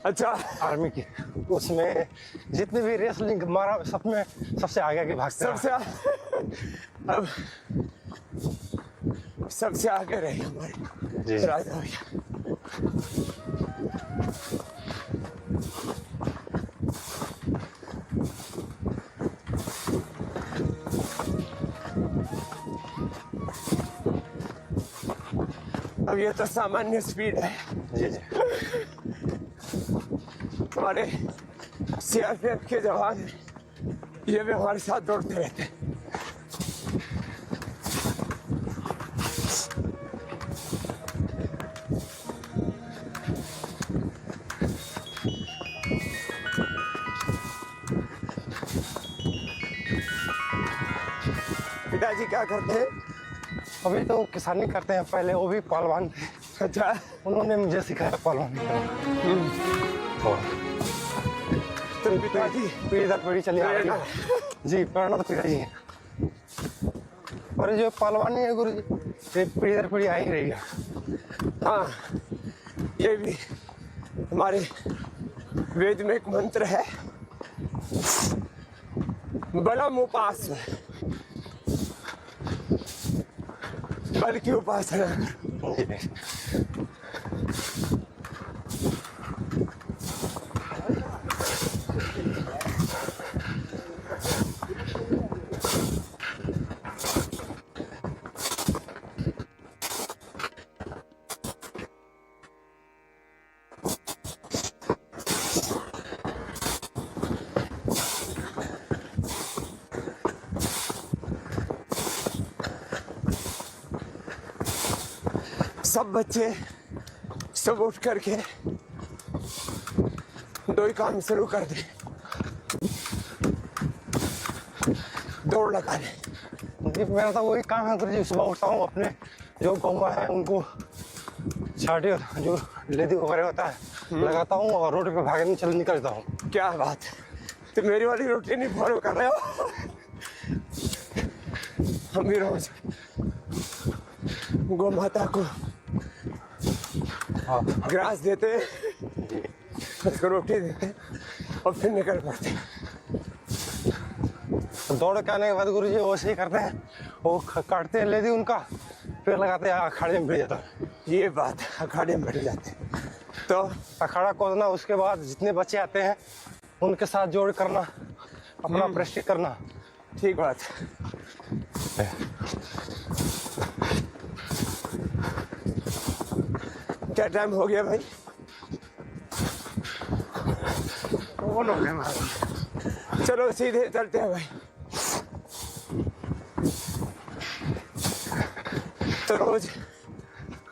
अच्छा, आर्मी की। उसमें जितने भी रेसलिंग मारा सब में सबसे आगे आगे भागते हैं। अब सबसे आगे रहे हमारे जी। राजा भैया। अब ये तो सामान्य स्पीड है। जी जी। हमारे सीआरपीएफ के जवान ये भी हमारे साथ दौड़ते रहते हैं। पिताजी क्या करते हैं? अभी तो किसानी करते हैं, पहले वो भी पहलवान थे। अच्छा, उन्होंने मुझे सिखाया पहलवानी करना। तो पिताजी पीढ़ी दर पीढ़ी चली आ रही है। जी, प्रेरणा तो पिताजी है। और जो पहलवानी है गुरु जी, ये पीढ़ी दर पीढ़ी आ ही रही है। हाँ, ये भी हमारे वेद में एक मंत्र है, बलम उपास, बल की उपासना। सब बच्चे सब उठ करके दो ही काम शुरू कर दे, दौड़ लगा ले। मेरा तो वही काम है गुरु जी। सुबह उठता हूँ, अपने जो गौवा है उनको छाटे, जो लेदी वगैरह होता है लगाता हूँ और रोड पे भागने चल निकलता हूँ। क्या बात है, तो मेरी वाली रूटीन ही फॉलो कर रहे हो। हम भी रोज गौ माता को ग्रास देते, उसको रोटी देते और फिर निकल पड़ते। दौड़ के आने के बाद गुरु जी वैसे ही करते हैं, वो काटते हैं लेदी उनका, फिर लगाते हैं, अखाड़े में भिड़ जाता है। ये बात, अखाड़े में भिड़ जाते। तो अखाड़ा खोदना, उसके बाद जितने बच्चे आते हैं उनके साथ जोड़ करना, अपना प्रैक्टिस करना। ठीक बात। क्या टाइम हो गया भाई? कौन हो गया महाराज? चलो सीधे चलते हैं भाई। तो रोज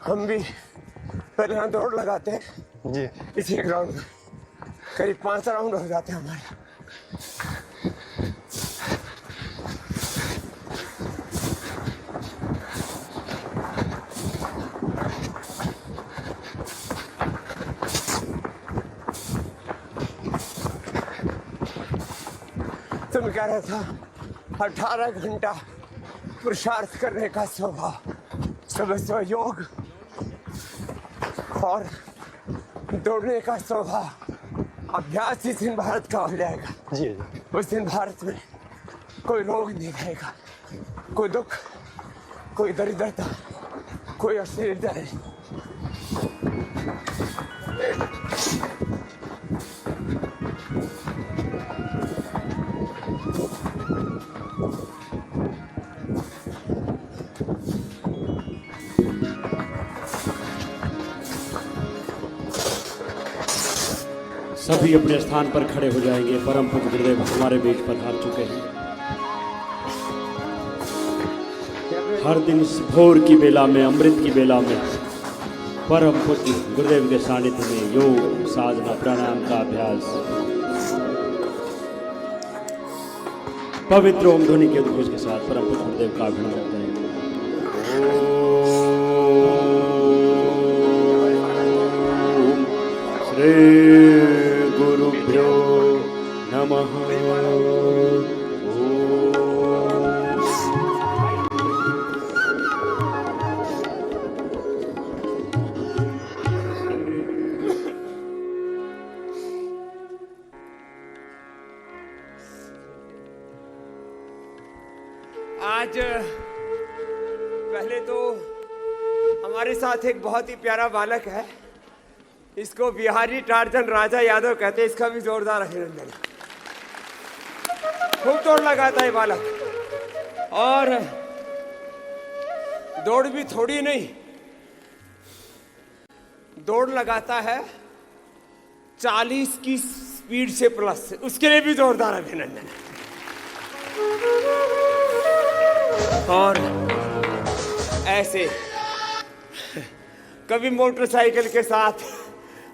हम भी पहले यहाँ दौड़ लगाते हैं जी। इसी ग्राउंड में, करीब 5 राउंड हो जाते हैं हमारे। तुम कह रहा था 18 घंटा पुरुषार्थ करने का स्वभाव, सुबह योग और दौड़ने का स्वभाव, अभ्यास जिस दिन भारत का हो जाएगा जी जी। उस दिन भारत में कोई रोग नहीं रहेगा, कोई दुख, कोई दरिद्रता, कोई अश्लीलता नहीं। सभी अपने स्थान पर खड़े हो जाएंगे। परम पूज्य गुरुदेव हमारे बीच पधार चुके हैं। हर दिन भोर की बेला में, अमृत की बेला में परम पूज्य गुरुदेव के सानिध्य में योग, साधना, प्राणायाम का अभ्यास पवित्र ओम ध्वनि के उद्घोष के साथ परम पूज्य गुरुदेव का अभिनंदन करते हैं। श्री गुरुभ्यो नमः। आज पहले तो हमारे साथ एक बहुत ही प्यारा बालक है, इसको बिहारी टार्जन राजा यादव कहते हैं। इसका भी जोरदार अभिनंदन। खूब दौड़ लगाता है बालक, और दौड़ भी थोड़ी नहीं, दौड़ लगाता है 40 की स्पीड से प्लस। उसके लिए भी जोरदार अभिनंदन। और ऐसे कभी मोटरसाइकिल के साथ,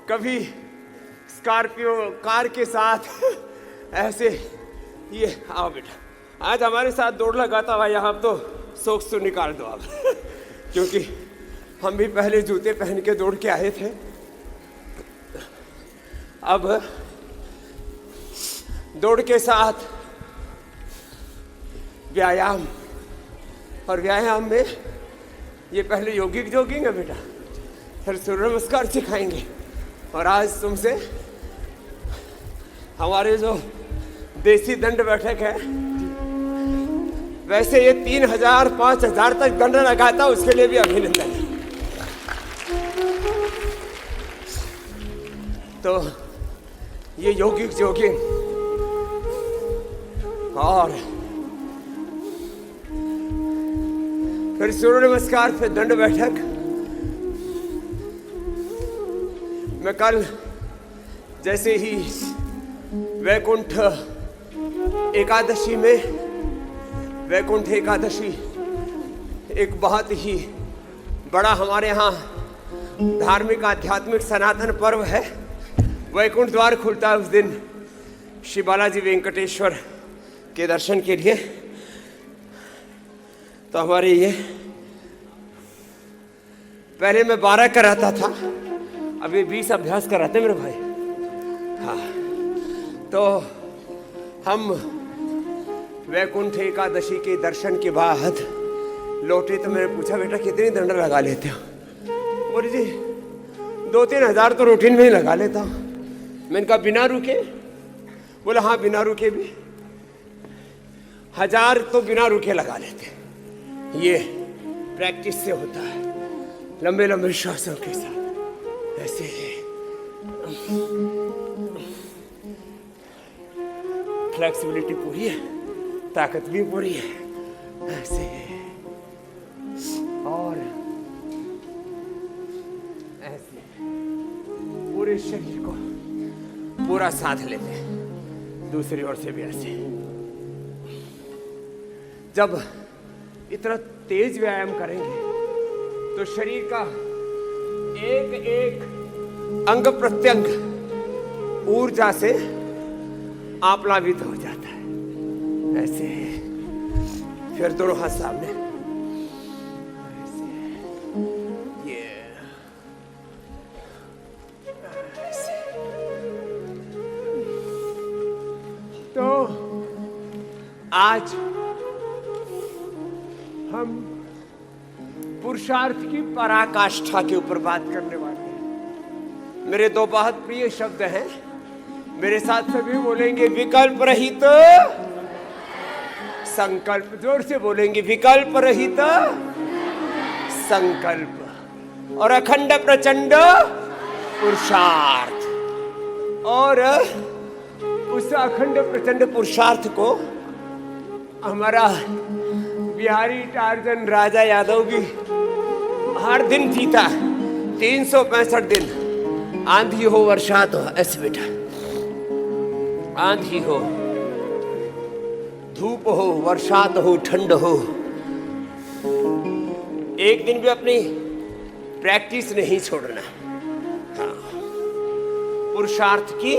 कभी स्कॉर्पियो कार के साथ, ऐसे ये आओ बेटा, आज हमारे साथ दौड़ लगाता हुआ यहाँ तो सोक्स तो निकाल दो आप क्योंकि हम भी पहले जूते पहन के दौड़ के आए थे। अब दौड़ के साथ व्यायाम, और व्यायाम में ये पहले योगिक जॉगिंग है बेटा, फिर सूर्य नमस्कार सिखाएंगे, और आज तुमसे हमारे जो देसी दंड बैठक है, वैसे ये 3000 5000 तक दंड लगाता, उसके लिए भी अभिनंदन है। तो ये योगिक जॉगिंग और फिर सूर्य नमस्कार, फिर दंड बैठक। मैं कल जैसे ही वैकुंठ एकादशी में, वैकुंठ एकादशी एक बहुत ही बड़ा हमारे यहाँ धार्मिक आध्यात्मिक सनातन पर्व है। वैकुंठ द्वार खुलता है उस दिन श्री बालाजी वेंकटेश्वर के दर्शन के लिए। तो हमारे ये पहले मैं 12 कराता था, अभी 20 अभ्यास कराते मेरे भाई। हाँ, तो हम वैकुंठ एकादशी के दर्शन के बाद लौटे तो मैंने पूछा, बेटा कितनी दंड लगा लेते हो? बोले जी 2-3 हज़ार तो रूटीन में ही लगा लेता हूँ। मैंने कहा बिना रुके? बोला हाँ बिना रुके भी 1000 तो बिना रुके लगा लेते। ये प्रैक्टिस से होता है, लंबे लंबे श्वासों के साथ। ऐसे फ्लेक्सिबिलिटी पूरी है, ताकत भी पूरी है। ऐसे और ऐसे पूरे शरीर को पूरा साथ लेते हैं। दूसरी ओर से भी ऐसे। जब इतना तेज व्यायाम करेंगे तो शरीर का एक एक अंग प्रत्यंग ऊर्जा से आप्लावित हो जाता है। ऐसे फिर दोनों हाथ सामने, ऐसे ये ऐसे। तो आज हम पुरुषार्थ की पराकाष्ठा के ऊपर बात करने वाले हैं। मेरे 2 बहुत प्रिय शब्द हैं, मेरे साथ सभी बोलेंगे। विकल्प रहित संकल्प, जोर से बोलेंगे। विकल्प रहित संकल्प और अखंड प्रचंड पुरुषार्थ। और उस अखंड प्रचंड पुरुषार्थ को हमारा बिहारी टार्जन राजा यादव भी हर दिन जीता। 365 दिन, आंधी हो वर्षात हो, ऐसे बेटा, आंधी हो, धूप हो, वर्षात हो, ठंड हो, एक दिन भी अपनी प्रैक्टिस नहीं छोड़ना। हाँ। पुरुषार्थ की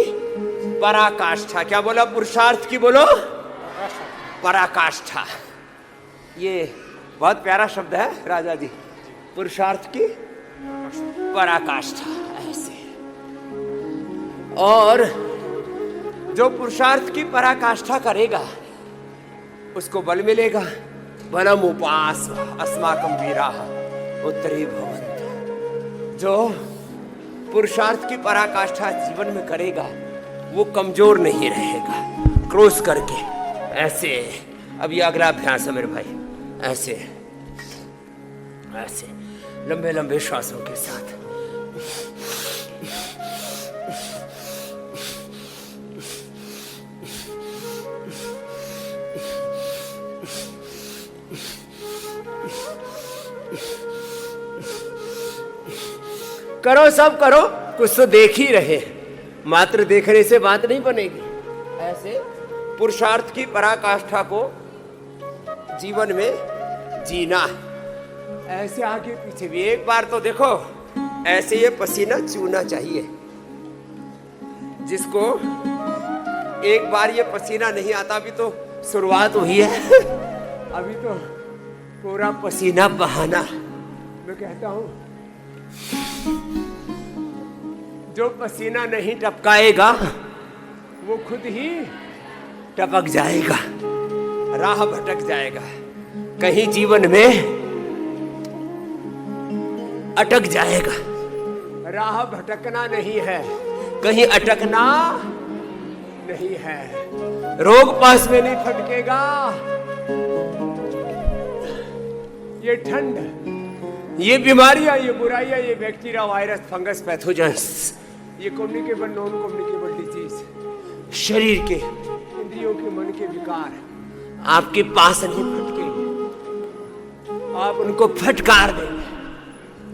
पराकाष्ठा। क्या बोला? पुरुषार्थ की बोलो पराकाष्ठा। ये बहुत प्यारा शब्द है राजा जी, पुरुषार्थ की पराकाष्ठा। ऐसे और जो पुरुषार्थ की पराकाष्ठा करेगा उसको बल मिलेगा। बलम उपास अस्माकं वीराः उत्तरे भवन्ति। जो पुरुषार्थ की पराकाष्ठा जीवन में करेगा वो कमजोर नहीं रहेगा, क्रॉस करके। ऐसे अब ये अगला अभ्यास है मेरे भाई। ऐसे ऐसे लंबे लंबे श्वासों के साथ। करो सब करो, कुछ तो देख ही रहे, मात्र देखने से बात नहीं बनेगी। ऐसे पुरुषार्थ की पराकाष्ठा को जीवन में जीना है। ऐसे आगे पीछे भी एक बार तो देखो, ऐसे ये पसीना चूना चाहिए। जिसको एक बार ये पसीना नहीं आता, अभी तो शुरुआत हुई है अभी तो पूरा पसीना बहाना। मैं कहता हूं जो पसीना नहीं टपकाएगा वो खुद ही टपक जाएगा, राह भटक जाएगा, कहीं जीवन में अटक जाएगा। राह भटकना नहीं है, कहीं अटकना नहीं है। रोग पास में नहीं फटकेगा। ये ठंड, ये बीमारियां, ये बुराइयां, ये बैक्टीरिया, वायरस, फंगस, पैथोजेंस, ये कम्युनिकेबल नॉन कम्युनिकेबल डिजीज, शरीर के, इंद्रियों के, मन के विकार आपके पास नहीं फटकेंगे। आप उनको फटकार देंगे,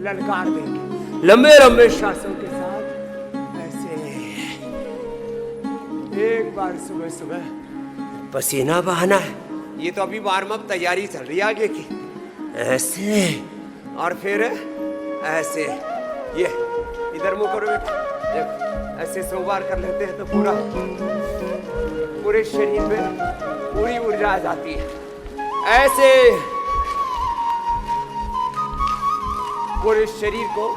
ललकार देंगे लंबे लंबे श्वासों के साथ। ऐसे एक बार सुबह सुबह पसीना बहाना है। ये तो अभी वार्म अप तैयारी चल रही है आगे की। ऐसे और फिर ऐसे, ये इधर मुंह करो बेटा, देखो ऐसे 100 बार कर लेते हैं तो पूरे शरीर में पूरी ऊर्जा आ जाती है। ऐसे पूरे शरीर को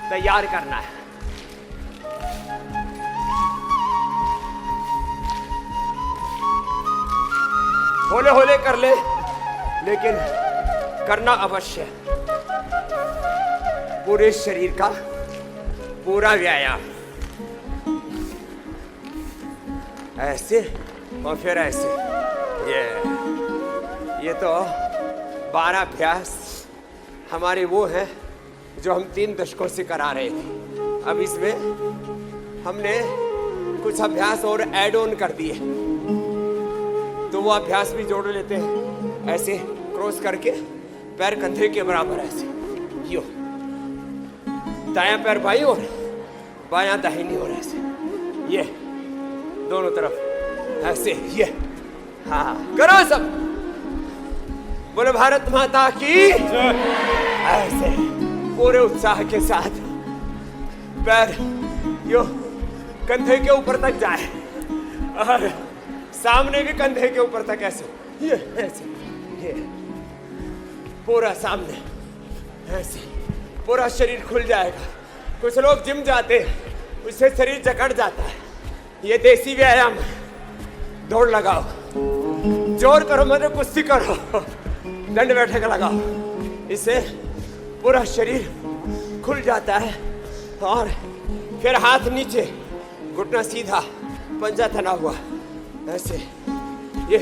तैयार करना है। होले होले कर ले, लेकिन करना अवश्य। पूरे शरीर का पूरा व्यायाम। ऐसे और फिर ऐसे। ये तो 12 अभ्यास हमारे वो हैं जो हम 3 दशकों से करा रहे थे। अब इसमें हमने कुछ अभ्यास और ऐड ऑन कर दिए, तो वो अभ्यास भी जोड़ लेते हैं। ऐसे क्रॉस करके पैर कंधे के बराबर, ऐसे यो दायां पैर बाईं ओर, बायां दाहिनी ओर, ऐसे ये दोनों तरफ ऐसे। ये हाँ करो सब। बोलो भारत माता की। ऐसे पूरे उत्साह के साथ पैर यो कंधे के ऊपर तक जाए और सामने भी कंधे के ऊपर तक ऐसे, ये ऐसे, ये पूरा सामने ऐसे, पूरा शरीर खुल जाएगा। कुछ लोग जिम जाते हैं, उससे शरीर जकड़ जाता है। ये देसी व्यायाम है। दौड़ लगाओ, जोर करो, मतलब कुश्ती करो, दंड बैठक लगाओ, इससे पूरा शरीर खुल जाता है। और फिर हाथ नीचे, घुटना सीधा, पंजा तना हुआ, ऐसे ये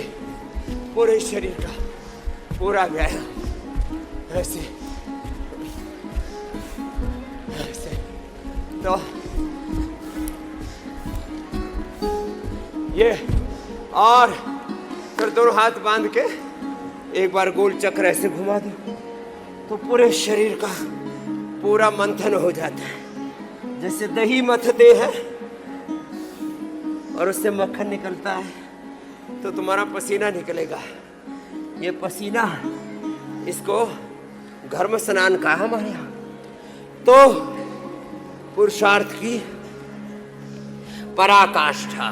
पूरे शरीर का पूरा व्यायाम। ऐसे ऐसे तो ये, और फिर दोनों हाथ बांध के एक बार गोल चक्र ऐसे घुमा दो, तो पूरे शरीर का पूरा मंथन हो जाता है। जैसे दही मथते हैं और उससे मक्खन निकलता है, तो तुम्हारा पसीना निकलेगा। ये पसीना, इसको घर्म स्नान कहा हमारे यहाँ। तो पुरुषार्थ की पराकाष्ठा।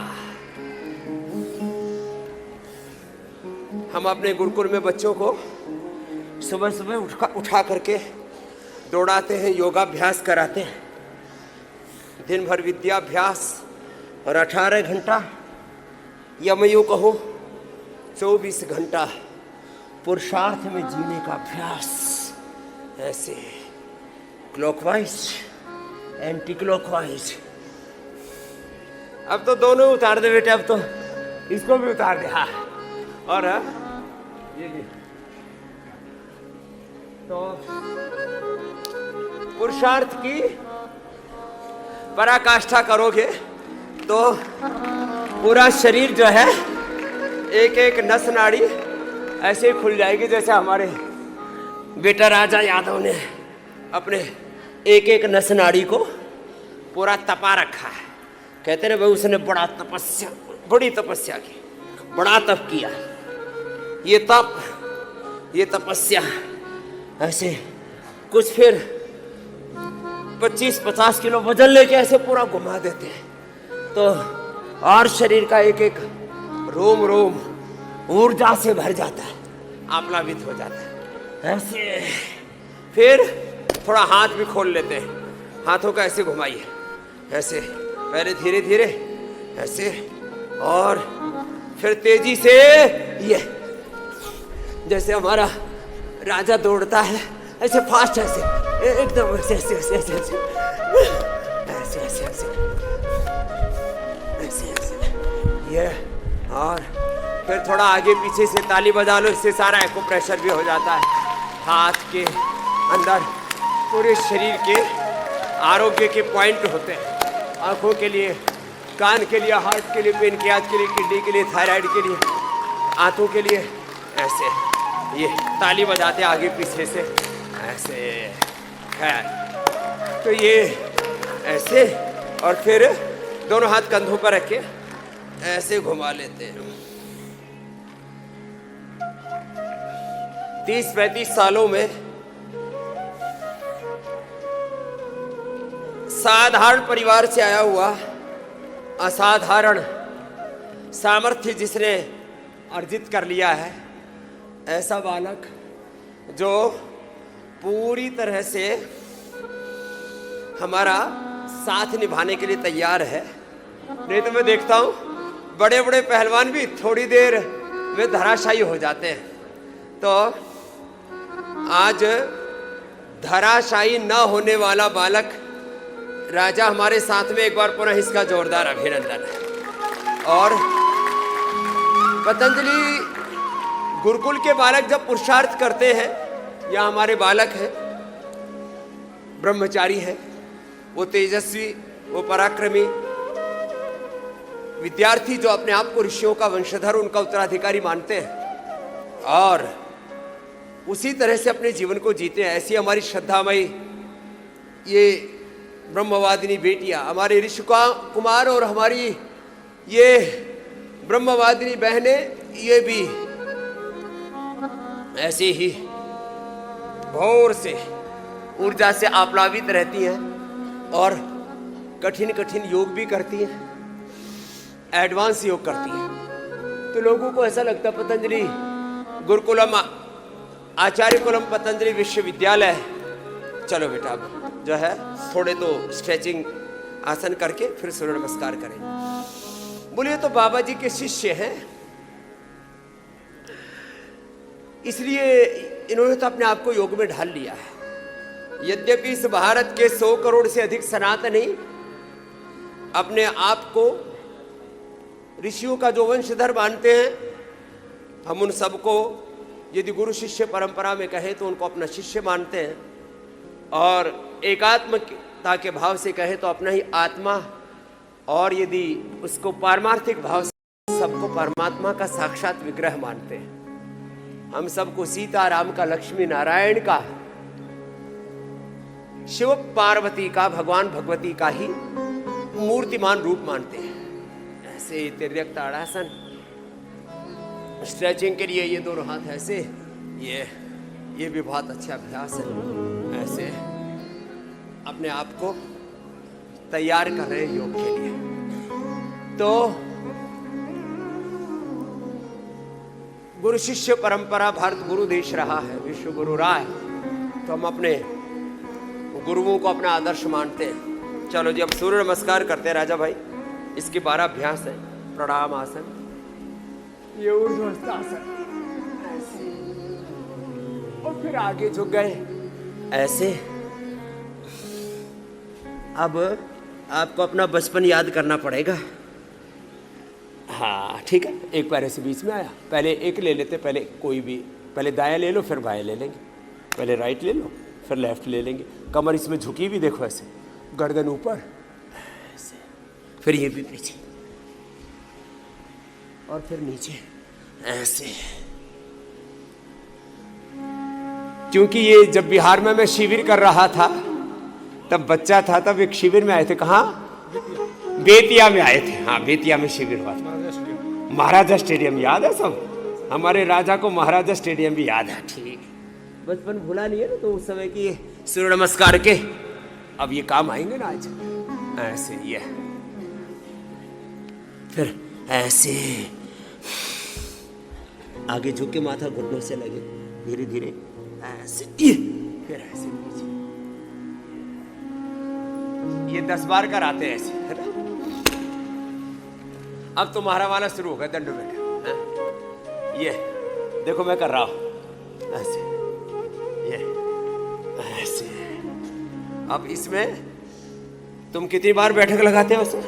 हम अपने गुरुकुल में बच्चों को सुबह सुबह उठा करके दौड़ाते हैं, योगाभ्यास कराते हैं, दिन भर विद्याभ्यास, और 18 घंटा या मैं यूँ कहूँ 24 घंटा पुरुषार्थ में जीने का अभ्यास। ऐसे क्लॉकवाइज, एंटी क्लॉकवाइज। अब तो दोनों उतार दे बेटे, अब तो इसको भी उतार दे। हाँ, और ये भी तो पुरुषार्थ की पराकाष्ठा करोगे तो पूरा शरीर जो है एक एक नस नाड़ी ऐसे ही खुल जाएगी, जैसे हमारे बेटा राजा यादव ने अपने एक एक नस नाड़ी को पूरा तपा रखा है। कहते हैं भाई उसने बड़ी तपस्या की, बड़ा तप किया। ये तपस्या ऐसे कुछ फिर 25-50 किलो वजन लेके ऐसे पूरा घुमा देते हैं तो और शरीर का एक एक रोम रोम ऊर्जा से भर जाता है, आप्लावित हो जाता है। ऐसे फिर थोड़ा हाथ भी खोल लेते हैं, हाथों का ऐसे घुमाइए, ऐसे पहले धीरे धीरे ऐसे और फिर तेजी से, ये जैसे हमारा राजा दौड़ता है ऐसे फास्ट, ऐसे एकदम ऐसे ऐसे ऐसे ऐसे ऐसे ऐसे ऐसे ऐसे ऐसे ऐसे ये। और फिर थोड़ा आगे पीछे से ताली बजा लो, इससे सारा एको प्रेशर भी हो जाता है। हाथ के अंदर पूरे शरीर के आरोग्य के पॉइंट होते हैं, आंखों के लिए, कान के लिए, हार्ट के लिए, पेनक्रियाज के लिए, किडनी के लिए, थायराइड के लिए, आंतों के लिए। ऐसे ये ताली बजाते आगे पीछे से ऐसे है। तो ये ऐसे और फिर दोनों हाथ कंधों पर रख के ऐसे घुमा लेते हैं। 30-35 सालों में साधारण परिवार से आया हुआ असाधारण सामर्थ्य जिसने अर्जित कर लिया है, ऐसा बालक जो पूरी तरह से हमारा साथ निभाने के लिए तैयार है। नहीं तो मैं देखता हूँ बड़े बड़े पहलवान भी थोड़ी देर में धराशायी हो जाते हैं। तो आज धराशायी न होने वाला बालक राजा हमारे साथ में, एक बार पुनः इसका जोरदार अभिनंदन है। और पतंजलि गुरुकुल के बालक जब पुरुषार्थ करते हैं, या हमारे बालक हैं, ब्रह्मचारी हैं, वो तेजस्वी, वो पराक्रमी विद्यार्थी जो अपने आप को ऋषियों का वंशधर, उनका उत्तराधिकारी मानते हैं और उसी तरह से अपने जीवन को जीते हैं। ऐसी हमारी श्रद्धामयी ये ब्रह्मवादिनी बेटियां, हमारे ऋषि कुमार और हमारी ये ब्रह्मवादिनी बहनें, ये भी ऐसे ही भोर से ऊर्जा से आप्लावित रहती हैं और कठिन कठिन योग भी करती हैं, एडवांस योग करती हैं। तो लोगों को ऐसा लगता है पतंजलि गुरुकुलम, आचार्य कुलम पतंजलि विश्वविद्यालय, चलो बेटा अब जो है थोड़े तो स्ट्रेचिंग आसन करके फिर सूर्य नमस्कार करें। बोलिए तो बाबा जी के शिष्य हैं, इसलिए इन्होंने तो अपने आप को योग में ढाल लिया है। यद्यपि इस भारत के 100 करोड़ से अधिक सनातनी अपने आप को ऋषियों का जो वंशधर मानते हैं, हम उन सबको यदि गुरु शिष्य परंपरा में कहें तो उनको अपना शिष्य मानते हैं, और एकात्मता के भाव से कहें तो अपना ही आत्मा, और यदि उसको पारमार्थिक भाव से सबको परमात्मा का साक्षात विग्रह मानते हैं। हम सबको सीताराम का, लक्ष्मी नारायण का, शिव पार्वती का, भगवान भगवती का ही मूर्तिमान रूप मानते हैं। ऐसे तिर्यक ताड़ासन, स्ट्रेचिंग के लिए ये दोनों हाथ ऐसे, ये भी बहुत अच्छा अभ्यास है। ऐसे अपने आप को तैयार कर रहे हैं योग के लिए। तो गुरु शिष्य परंपरा भारत गुरु देश रहा है, विश्व गुरु रहा है, तो हम अपने गुरुओं को अपना आदर्श मानते हैं। चलो जी अब सूर्य नमस्कार करते हैं राजा भाई। इसके 12 अभ्यास है। प्रणाम आसन, ये ऊर्ध्वस्थ आसन, और फिर आगे झुक गए ऐसे। अब आपको अपना बचपन याद करना पड़ेगा। हाँ ठीक है, एक पैर से बीच में आया, पहले एक ले लेते, पहले कोई भी, पहले दाया ले लो फिर बाया ले लेंगे। पहले राइट ले लो, फिर लेफ्ट ले लेंगे। कमर इसमें झुकी भी देखो ऐसे, गर्दन ऊपर ऐसे, फिर ये भी पीछे और फिर नीचे ऐसे। क्योंकि ये जब बिहार में मैं शिविर कर रहा था, तब बच्चा था, तब एक शिविर में आए थे। कहाँ? बेतिया में आए थे। हाँ, बेतिया में शिविर हुआ था। महाराजा स्टेडियम याद है सब? हमारे राजा को महाराजा स्टेडियम भी याद है। ठीक, बचपन भूला नहीं है ना, तो उस समय की सूर्य नमस्कार के अब ये काम आएंगे ना आज। ऐसे ये, फिर ऐसे आगे झुक के माथा घुटनों से लगे, धीरे धीरे ऐसे, फिर ऐसे नीचे। ये 10 बार कराते हैं ऐसे, है ना? अब तुम्हारा वाला शुरू होगा दंड बैठ। ये देखो मैं कर रहा हूं ऐसे, ये ऐसे। अब इसमें तुम कितनी बार बैठक लगाते हो उसमें?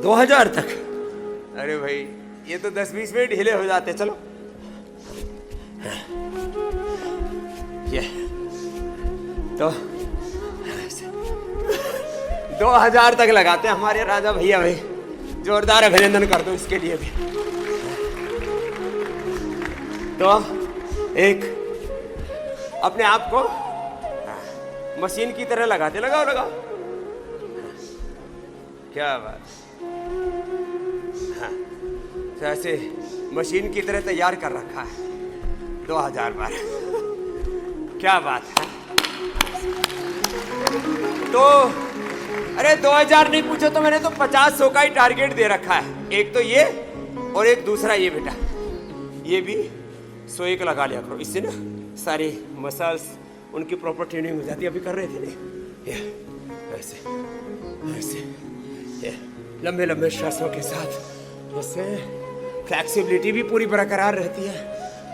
2000 तक। अरे भाई ये तो 10-20 मिनट ढीले हो जाते। चलो ये तो 2000 तक लगाते हैं हमारे राजा भैया। भाई जोरदार अभिनंदन कर दो इसके लिए भी। तो एक अपने आप को मशीन की तरह लगाते, लगाओ लगाओ, क्या बात। हाँ, तो ऐसे मशीन की तरह तैयार कर रखा है 2000 बार। क्या बात है। तो अरे 2000 नहीं पूछो तो मैंने तो 50-100 का ही टारगेट दे रखा है। एक तो ये और एक दूसरा ये बेटा, ये भी 100 लगा लिया करो। इससे ना सारी मसल्स उनकी प्रॉपर ट्रेनिंग हो जाती है। अभी कर रहे थे नहीं, ये ऐसे ऐसे, ये लंबे लंबे श्वासों के साथ, इससे फ्लेक्सिबिलिटी भी पूरी बरकरार रहती है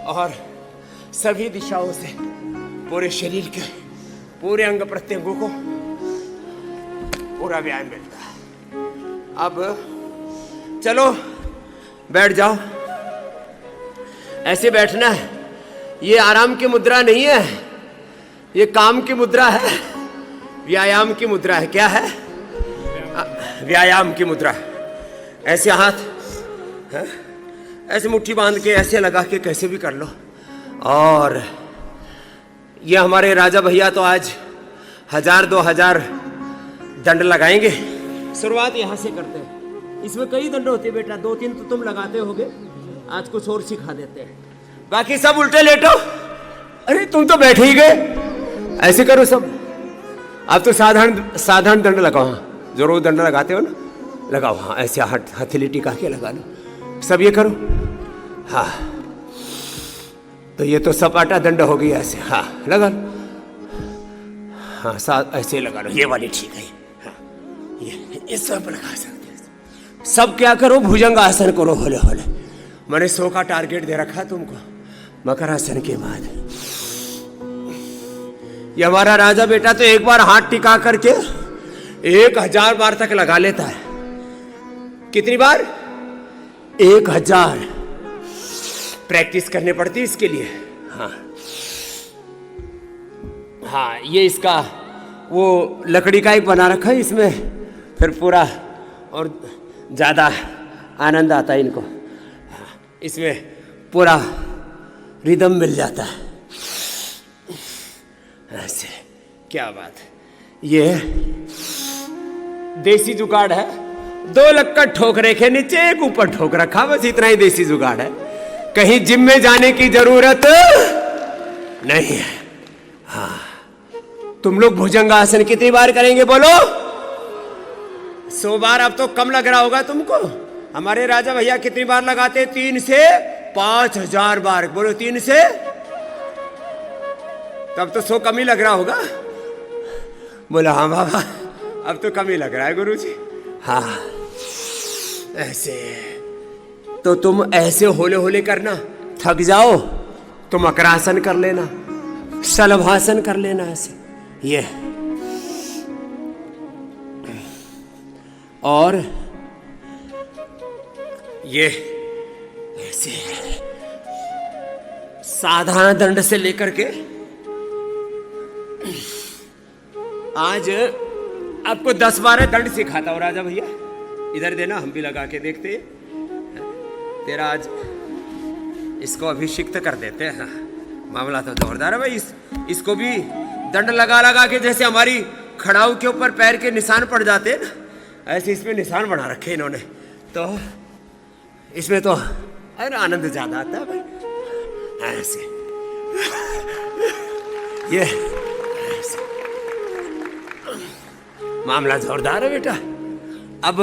और सभी दिशाओं से पूरे शरीर के पूरे अंग प्रत्यंगों को पूरा व्यायाम मिलता है। अब चलो बैठ जाओ। ऐसे बैठना है। ये आराम की मुद्रा नहीं है, ये काम की मुद्रा है, व्यायाम की मुद्रा है। क्या है? व्यायाम की मुद्रा। ऐसे हाथ है? ऐसे मुट्ठी बांध के ऐसे लगा के कैसे भी कर लो। और ये हमारे राजा भैया तो आज 1000-2000 दंड लगाएंगे। शुरुआत यहाँ से करते हैं। इसमें कई दंड होते हैं बेटा, 2-3 तो तुम लगाते होगे, आज कुछ और सिखा देते हैं। बाकी सब उल्टे लेटो। अरे तुम तो बैठे ही गए, ऐसे करो सब। अब तो साधारण दंड लगाओ। हाँ, जो रोज दंड लगाते हो ना, लगाओ। हाँ, ऐसे हथेली टिका के लगा लो। सब ये करो। हाँ, तो ये तो सपाटा दंड हो गया ऐसे। हाँ, लगा लो। हाँ, ऐसे लगा लो। ये वाली ठीक है। हाँ, ये सब लगा सकते हैं। सब क्या करो, भुजंग आसन करो होले होले। मैंने 100 का टारगेट दे रखा तुमको मकर आसन के बाद। ये हमारा राजा बेटा तो एक बार हाथ टिका करके 1000 बार तक लगा लेता है। कितनी बार? 1000। प्रैक्टिस करनी पड़ती है इसके लिए। हाँ हाँ, ये इसका वो लकड़ी का एक बना रखा है, इसमें फिर पूरा और ज़्यादा आनंद आता है इनको। हाँ, इसमें पूरा रिदम मिल जाता है ऐसे। क्या बात है। ये देसी जुगाड़ है। 2 लक्कड़ ठोक रखे नीचे, एक ऊपर ठोक रखा, बस इतना ही देसी जुगाड़ है। कहीं जिम में जाने की जरूरत नहीं है। हाँ, तुम लोग भुजंगासन कितनी बार करेंगे बोलो? 100 बार। अब तो कम लग रहा होगा तुमको। हमारे राजा भैया कितनी बार लगाते? 3 से 5000 बार। बोलो 3 से, तब तो 100 कम ही लग रहा होगा। बोला हाँ बाबा, अब तो कम ही लग रहा है गुरुजी। हाँ, ऐसे तो तुम ऐसे होले होले करना, थक जाओ तो मकरासन कर लेना, शलभासन कर लेना ऐसे। ये और ये ऐसे साधारण दंड से लेकर के आज आपको 10-12 दंड सिखाता हूं राजा भैया। इधर देना, हम भी लगा के देखते हैं। तेरा आज इसको अभिषिक्त कर देते हैं। मामला तो जोरदार है भाई। इसको भी दंड लगा लगा के, जैसे हमारी खड़ाऊ के ऊपर पैर के निशान पड़ जाते हैं ना, ऐसे इसमें निशान बना रखे इन्होंne। तो इसमें तो है ना आनंद ज्यादा आता है भाई। ऐसे ये ऐसे मामला जोरदार है बेटा। अब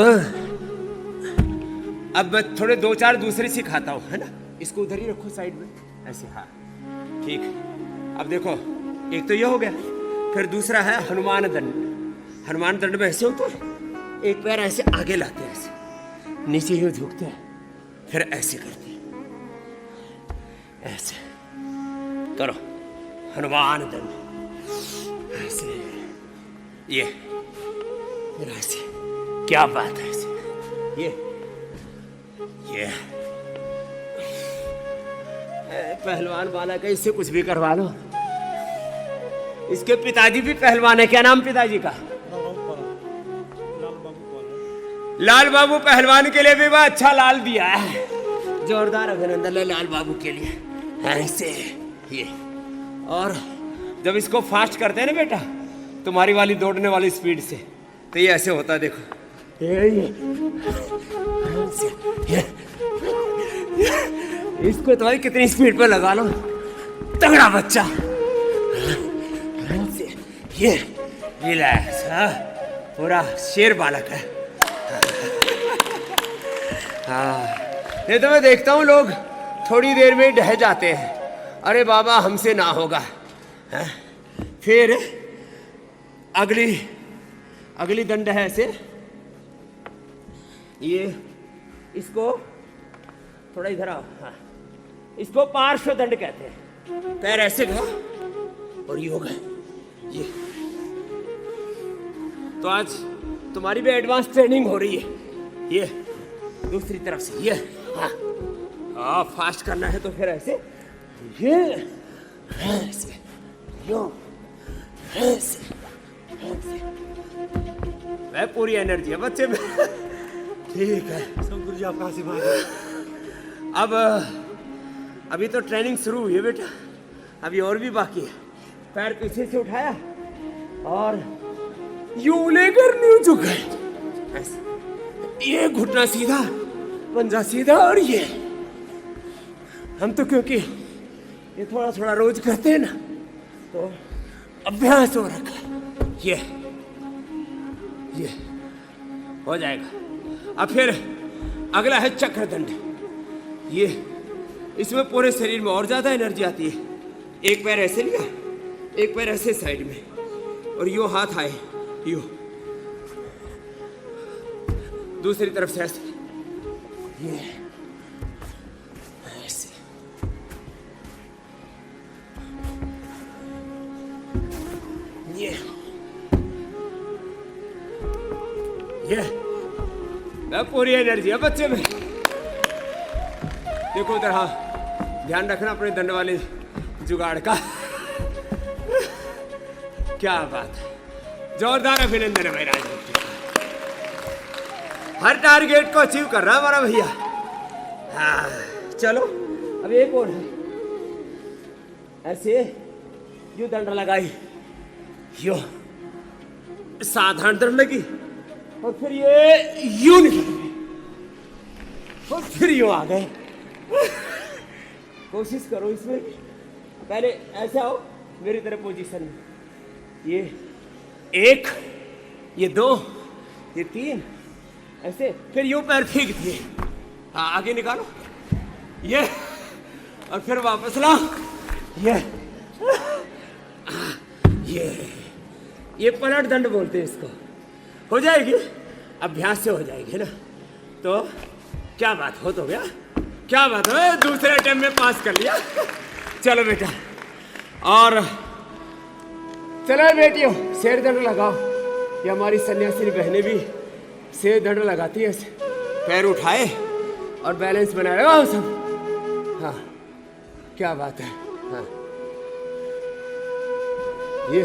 थोड़े 2-4 दूसरे सिखाता हूँ, है ना। इसको उधर ही रखो साइड में, ऐसे। हाँ ठीक। अब देखो, एक तो ये हो गया, फिर दूसरा है हनुमान दंड। हनुमान दंड में ऐसे होता है, एक पैर ऐसे आगे लाते हैं, ऐसे नीचे ही झुकते हैं, फिर ऐसे करते हैं, ऐसे करो हनुमान दंड। ऐसे ये फिर ऐसे, क्या बात है। ऐसे ये पहलवान वाला का, इससे कुछ भी करवा लो। इसके पिताजी भी पहलवान है। क्या नाम पिताजी का? लाल बाबू पहलवान के लिए भी वह अच्छा लाल दिया है। जोरदार अभिनंदन है लाल बाबू के लिए। ऐसे ये, और जब इसको फास्ट करते हैं ना बेटा, तुम्हारी वाली दौड़ने वाली स्पीड से, तो ये ऐसे होता है। देखो ये इसको तुम्हारी कितनी स्पीड पे लगा लो, तगड़ा बच्चा। ये रिलैक्स, पूरा शेर बालक है। हाँ, ये तो मैं देखता हूँ लोग थोड़ी देर में ढह जाते हैं, अरे बाबा हमसे ना होगा। फिर अगली दंड है ऐसे, ये इसको थोड़ा इधर आओ। हाँ, इसको पार्श्व दंड कहते हैं। पैर ऐसे गया और ये हो गए ये। तो आज तुम्हारी भी एडवांस ट्रेनिंग हो रही है। ये दूसरी तरफ से ये, हाँ फास्ट करना है तो फिर ऐसे, ये ऐसे, यो ऐसे, मैं पूरी एनर्जी है बच्चे में। ठीक है, सब गुरु जी आपका आशीर्वाद है। अब अभी तो ट्रेनिंग शुरू हुई है बेटा, अभी और भी बाकी है। पैर पीछे से उठाया और यूं लेकर न्यू झुका, ये घुटना सीधा, पंजा सीधा, और ये हम तो क्योंकि ये थोड़ा थोड़ा रोज करते हैं ना, तो अभ्यास हो रखा। ये हो जाएगा। अब फिर अगला है चक्र दंड। ये इसमें पूरे शरीर में और ज्यादा एनर्जी आती है। एक पैर ऐसे लिया, एक पैर ऐसे साइड में, और यूं हाथ आए, यूं दूसरी तरफ से ऐसे, ये ऐसे, ये पूरी एनर्जी है बच्चे में। देखो उधर, हाँ ध्यान रखना अपने दंड वाले जुगाड़ का। क्या बात है, जोरदार अभिनंदन है भाई राजनीति। हर टारगेट को अचीव कर रहा है हमारा भैया। हाँ चलो, अब एक और है। ऐसे यू दंड लगाई, यो साधारण दंड लगी, और फिर ये यूं निकल गई, और फिर यूं आ गए। कोशिश करो इसमें, पहले ऐसे आओ मेरी तरफ पोजीशन में, ये 1, ये 2, ये 3, ऐसे, फिर यूं पैर फेंक दिए, हाँ आगे निकालो, ये, और फिर वापस लाओ, ये पलट दंड बोलते हैं इसको। हो जाएगी, अभ्यास से हो जाएगी ना। तो क्या बात हो, तो गया, क्या बात है, दूसरे अटेम्प्ट में पास कर लिया। चलो बेटा, और चलो बेटियों, शेर दंड लगाओ। ये हमारी सन्यासी बहनें भी शेर दंड लगाती है। पैर उठाए और बैलेंस बनाए रखो सब। हाँ क्या बात है, हाँ ये,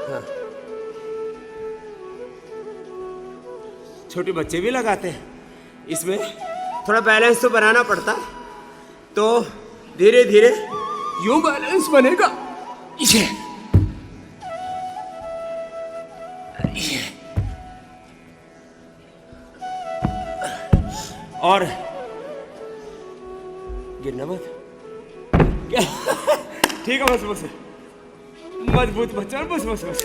हाँ छोटे बच्चे भी लगाते हैं इसमें। थोड़ा बैलेंस तो बनाना पड़ता है, तो धीरे धीरे यूं बैलेंस बनेगा। ये और गिरना मत। ठीक है, बस बस मजबूत बच्चा, बस बस बस।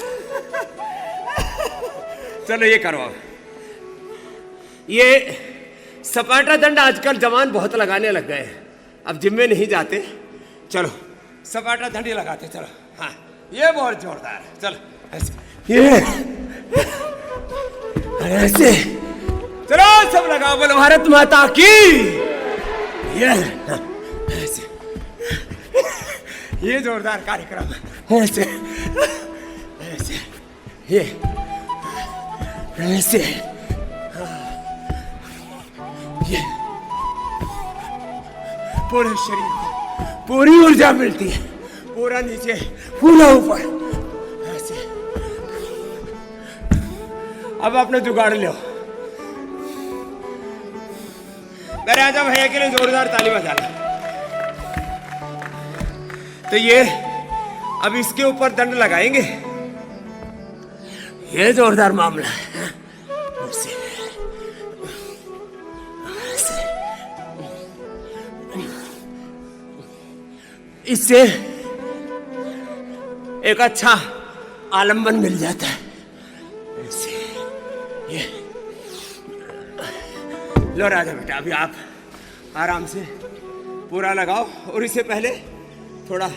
चलो ये करो। अब ये सपाटा दंड आजकल जवान बहुत लगाने लग गए हैं, अब जिम में नहीं जाते। चलो सपाटा दंड ही लगाते, चलो। हाँ ये बहुत जोरदार है, चलो ऐसे, ये ऐसे, चलो सब लगाओ, बोलो भारत माता की। ये ऐसे, ये जोरदार कार्यक्रम है। ऐसे ऐसे, ये ऐसे, ये पूरे शरीर को पूरी ऊर्जा मिलती है, पूरा नीचे पूरा ऊपर ऐसे। अब आपने जुगाड़ लो। मेरे आजा भैया के लिए जोरदार ताली बजा लो। तो ये अब इसके ऊपर दंड लगाएंगे, ये जोरदार मामला है। ऐसे, ऐसे। इससे एक अच्छा आलम्बन मिल जाता है। ऐसे, ये लो राजा बेटा, अभी आप आराम से पूरा लगाओ, और इससे पहले थोड़ा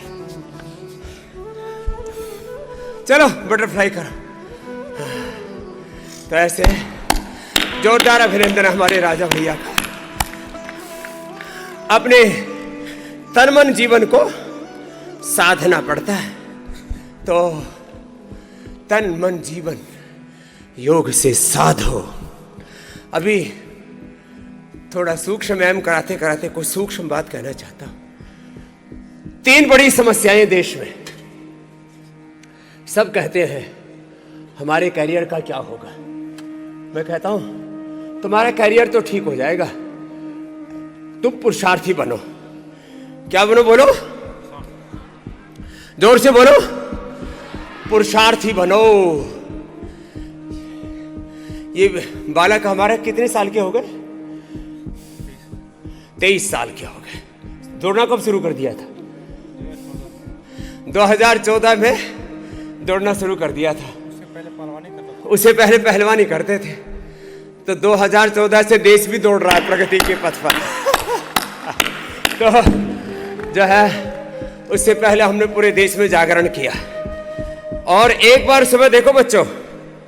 चलो बटरफ्लाई करो। तो ऐसे जोरदार अभिनंदन हमारे राजा भैया का। अपने तन मन जीवन को साधना पड़ता है, तो तन मन जीवन योग से साधो। अभी थोड़ा सूक्ष्म व्यायाम कराते कराते कुछ सूक्ष्म बात कहना चाहता हूं। 3 बड़ी समस्याएं देश में। सब कहते हैं हमारे करियर का क्या होगा। मैं कहता हूं तुम्हारा करियर तो ठीक हो जाएगा, तुम पुरुषार्थी बनो। क्या बनो, बोलो जोर से बोलो, पुरुषार्थी बनो। ये बालक हमारा कितने साल के हो गए? 23 साल के हो गए। दौड़ना कब शुरू कर दिया था? 2014 में दौड़ना शुरू कर दिया था। उससे पहले पहलवानी करते थे। तो 2014 से देश भी दौड़ रहा है प्रगति के पथ पर। तो जो है उससे पहले हमने पूरे देश में जागरण किया। और एक बार सुबह देखो बच्चों,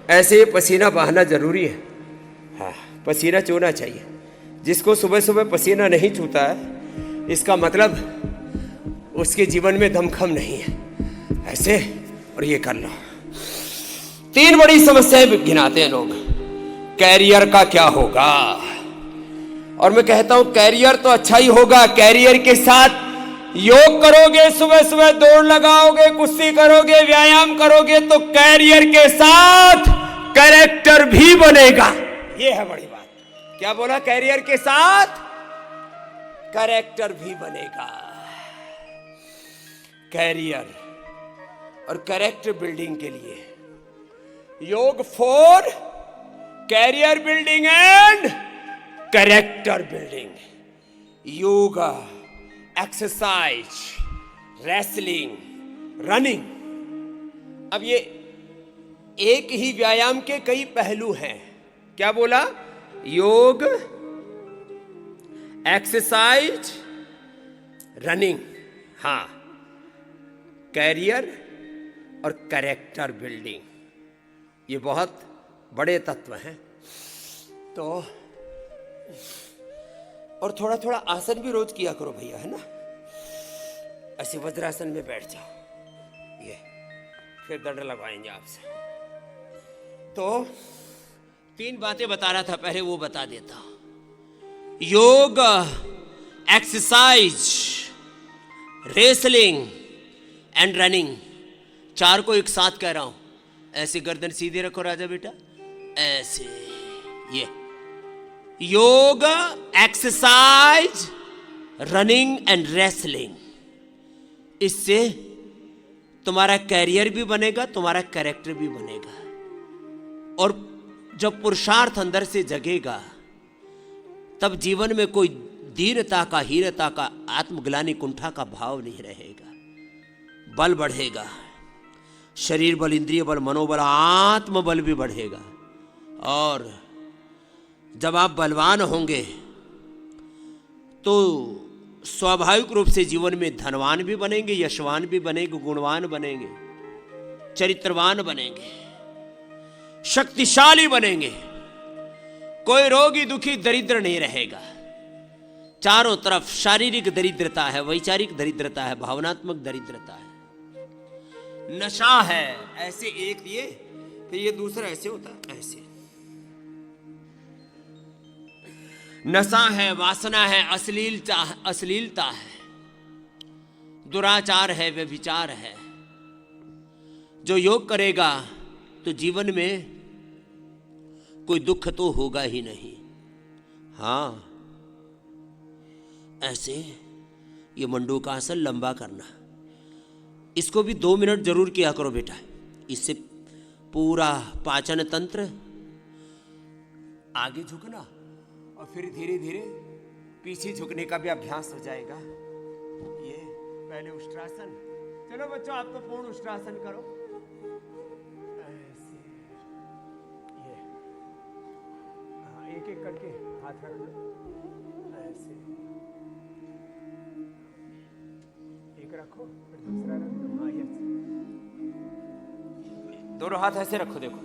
ऐसे ही पसीना बहाना जरूरी है। हाँ, पसीना चूना चाहिए। जिसको सुबह सुबह पसीना नहीं चूता है, इसका मतलब उसके जीवन में दमखम नहीं है। ऐसे, और ये कर लो। 3 बड़ी समस्याएं गिनाते हैं लोग। कैरियर का क्या होगा? और मैं कहता हूं कैरियर तो अच्छा ही होगा। कैरियर के साथ योग करोगे, सुबह सुबह दौड़ लगाओगे, कुश्ती करोगे, व्यायाम करोगे, तो कैरियर के साथ कैरेक्टर भी बनेगा। ये है बड़ी बात। क्या बोला? कैरियर के साथ कैरेक्टर भी बनेगा। कैरियर और कैरेक्टर बिल्डिंग के लिए yoga for career building and character building. Yoga, exercise, wrestling, running. अब ये एक ही व्यायाम के कई पहलू हैं। क्या बोला? योग, एक्सरसाइज, रनिंग, हाँ, कैरियर और कैरेक्टर बिल्डिंग। ये बहुत बड़े तत्व हैं। तो और थोड़ा थोड़ा आसन भी रोज किया करो भैया, है ना। ऐसे वज्रासन में बैठ जाओ। ये फिर दंड लगवाएंगे आपसे। तो 3 बातें बता रहा था, पहले वो बता देता हूं। योग, एक्सरसाइज, रेसलिंग एंड रनिंग, चार को एक साथ कह रहा हूं। ऐसे गर्दन सीधे रखो राजा बेटा, ऐसे। ये योग, एक्सरसाइज, रनिंग एंड रेसलिंग, इससे तुम्हारा कैरियर भी बनेगा, तुम्हारा कैरेक्टर भी बनेगा। और जब पुरुषार्थ अंदर से जगेगा तब जीवन में कोई दीनता का, हीनता का, आत्मग्लानि, कुंठा का भाव नहीं रहेगा। बल बढ़ेगा, शरीर बल, इंद्रिय बल, मनोबल, आत्मबल भी बढ़ेगा। और जब आप बलवान होंगे तो स्वाभाविक रूप से जीवन में धनवान भी बनेंगे, यशवान भी बनेंगे, गुणवान बनेंगे, चरित्रवान बनेंगे, शक्तिशाली बनेंगे। कोई रोगी, दुखी, दरिद्र नहीं रहेगा। चारों तरफ शारीरिक दरिद्रता है, वैचारिक दरिद्रता है, भावनात्मक दरिद्रता है, नशा है। ऐसे एक ये, फिर ये दूसरा ऐसे होता है, ऐसे नशा है, वासना है, अश्लीलता है, दुराचार है, व्यभिचार है। जो योग करेगा तो जीवन में कोई दुख तो होगा ही नहीं। हाँ, ऐसे ये मंडूकासन लंबा करना, इसको भी 2 मिनट जरूर किया करो बेटा। इससे पूरा पाचन तंत्र आगे झुकना और फिर धीरे धीरे पीछे झुकने का भी अभ्यास हो जाएगा। ये पहले उष्ट्रासन। चलो बच्चों, आप तो पूर्ण उष्ट्रासन करो। ऐसे, ये हाँ, एक एक करके हाथ रख लो। ऐसे एक रखो, फिर दूसरा रख दो। हाँ, यस, दोनों हाथ ऐसे रखो। देखो,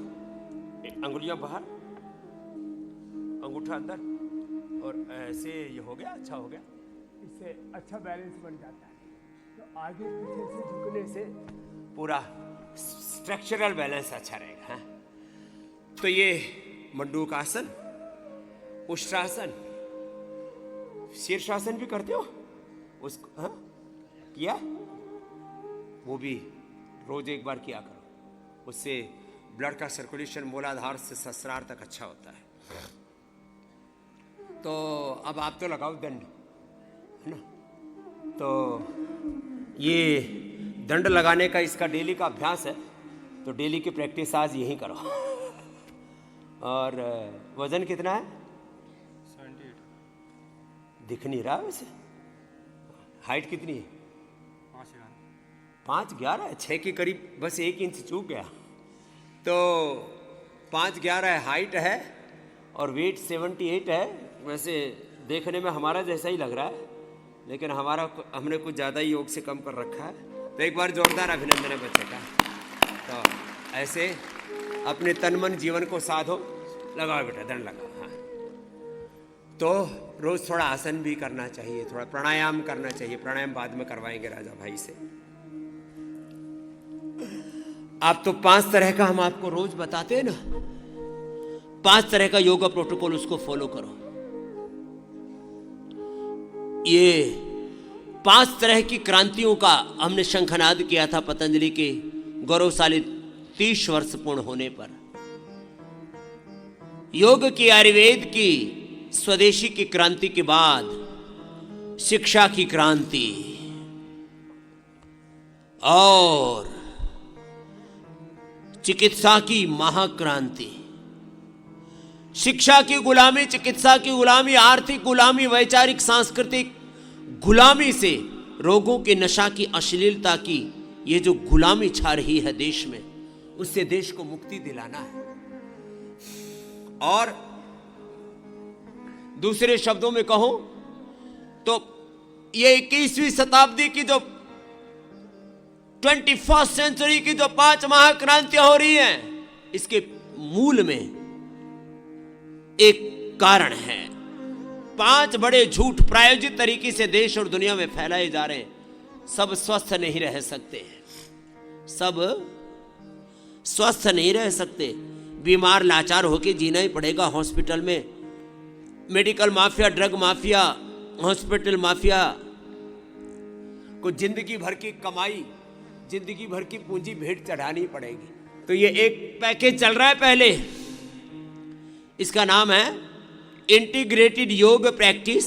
अंगुलियां बाहर, अंगूठा अंदर, और ऐसे ये हो गया, अच्छा हो गया। इससे अच्छा बैलेंस बन जाता है। तो आगे पीछे से झुकने से पूरा स्ट्रक्चरल बैलेंस अच्छा रहेगा। हाँ? तो ये मंडूकासन, उष्ट्रासन, शीर्षासन भी करते हो उसको? हाँ? किया? वो भी रोज एक बार किया करो। उससे ब्लड का सर्कुलेशन मूलाधार से सहस्रार तक अच्छा होता है। तो अब आप तो लगाओ दंड, है ना? तो ये दंड लगाने का इसका डेली का अभ्यास है, तो डेली की प्रैक्टिस आज यही करो। और वजन कितना है? 78। दिख नहीं रहा वैसे। हाइट कितनी है? 5'11", 6 के करीब, बस 1 इंच चूक गया। तो 5'11" हाइट है और वेट 78 है। वैसे देखने में हमारा जैसा ही लग रहा है, लेकिन हमने कुछ ज़्यादा ही योग से कम कर रखा है। तो एक बार जोरदार अभिनंदन है बच्चे का। तो ऐसे अपने तन मन जीवन को साधो। लगाओ बेटा, दंड लगाओ। हाँ, तो रोज़ थोड़ा आसन भी करना चाहिए, थोड़ा प्राणायाम करना चाहिए। प्राणायाम बाद में करवाएंगे राजा भाई से। आप तो 5 तरह का हम आपको रोज बताते हैं ना, 5 तरह का योगा प्रोटोकॉल, उसको फॉलो करो। ये 5 तरह की क्रांतियों का हमने शंखनाद किया था पतंजलि के गौरवशाली 30 वर्ष पूर्ण होने पर। योग की, आयुर्वेद की, स्वदेशी की क्रांति के बाद शिक्षा की क्रांति और चिकित्सा की महाक्रांति। शिक्षा की गुलामी, चिकित्सा की गुलामी, आर्थिक गुलामी, वैचारिक सांस्कृतिक गुलामी से, रोगों के, नशा की, अश्लीलता की ये जो गुलामी छा रही है देश में, उससे देश को मुक्ति दिलाना है। और दूसरे शब्दों में कहूं तो ये 21वीं शताब्दी की जो 21st सेंचुरी की जो 5 महाक्रांतियां हो रही हैं, इसके मूल में एक कारण है। 5 बड़े झूठ प्रायोजित तरीके से देश और दुनिया में फैलाए जा रहे हैं। सब स्वस्थ नहीं रह सकते, सब स्वस्थ नहीं रह सकते। बीमार लाचार होकर जीना ही पड़ेगा हॉस्पिटल में। Medical mafia, drug mafia, hospital mafia कुछ जिंदगी भर की कमाई, जिंदगी भर की पूंजी भेंट चढ़ानी पड़ेगी। तो ये एक पैकेज चल रहा है पहले, इसका नाम है इंटीग्रेटेड योग practice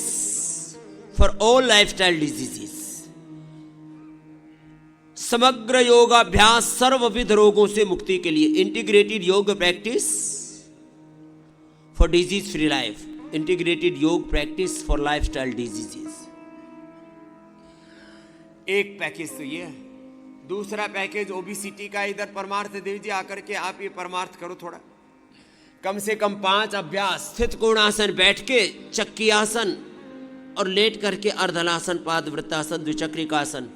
for all lifestyle diseases. समग्र योगाभ्यास सर्वविध रोगों से मुक्ति के लिए, इंटीग्रेटेड योग practice for disease free life, integrated योग प्रैक्टिस फॉर लाइफस्टाइल डिजीजेस। एक पैकेज तो ये है। दूसरा पैकेज ओबीसीटी का, इधर परमार्थ देव जी आकर के आप ये परमार्थ करो थोड़ा, कम से कम 5 अभ्यास, स्थित कोणासन बैठ के, चक्की आसन और लेट करके अर्धलासन, पादवृत्तासन, द्विचक्रिकासन।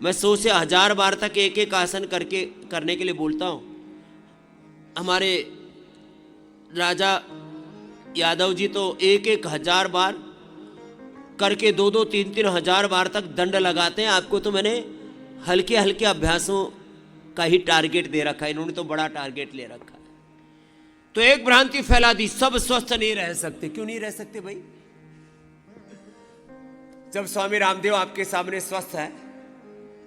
मैं 100 से 1000 बार तक एक एक आसन करने के लिए बोलता हूँ। हमारे राजा यादव जी तो 1-1000 बार करके 2-2, 3-3 हजार बार तक दंड लगाते हैं। आपको तो मैंने हल्के हल्के अभ्यासों का ही टारगेट दे रखा है, इन्होंने तो बड़ा टारगेट ले रखा है। तो एक भ्रांति फैला दी, सब स्वस्थ नहीं रह सकते। क्यों नहीं रह सकते भाई? जब स्वामी रामदेव आपके सामने स्वस्थ है,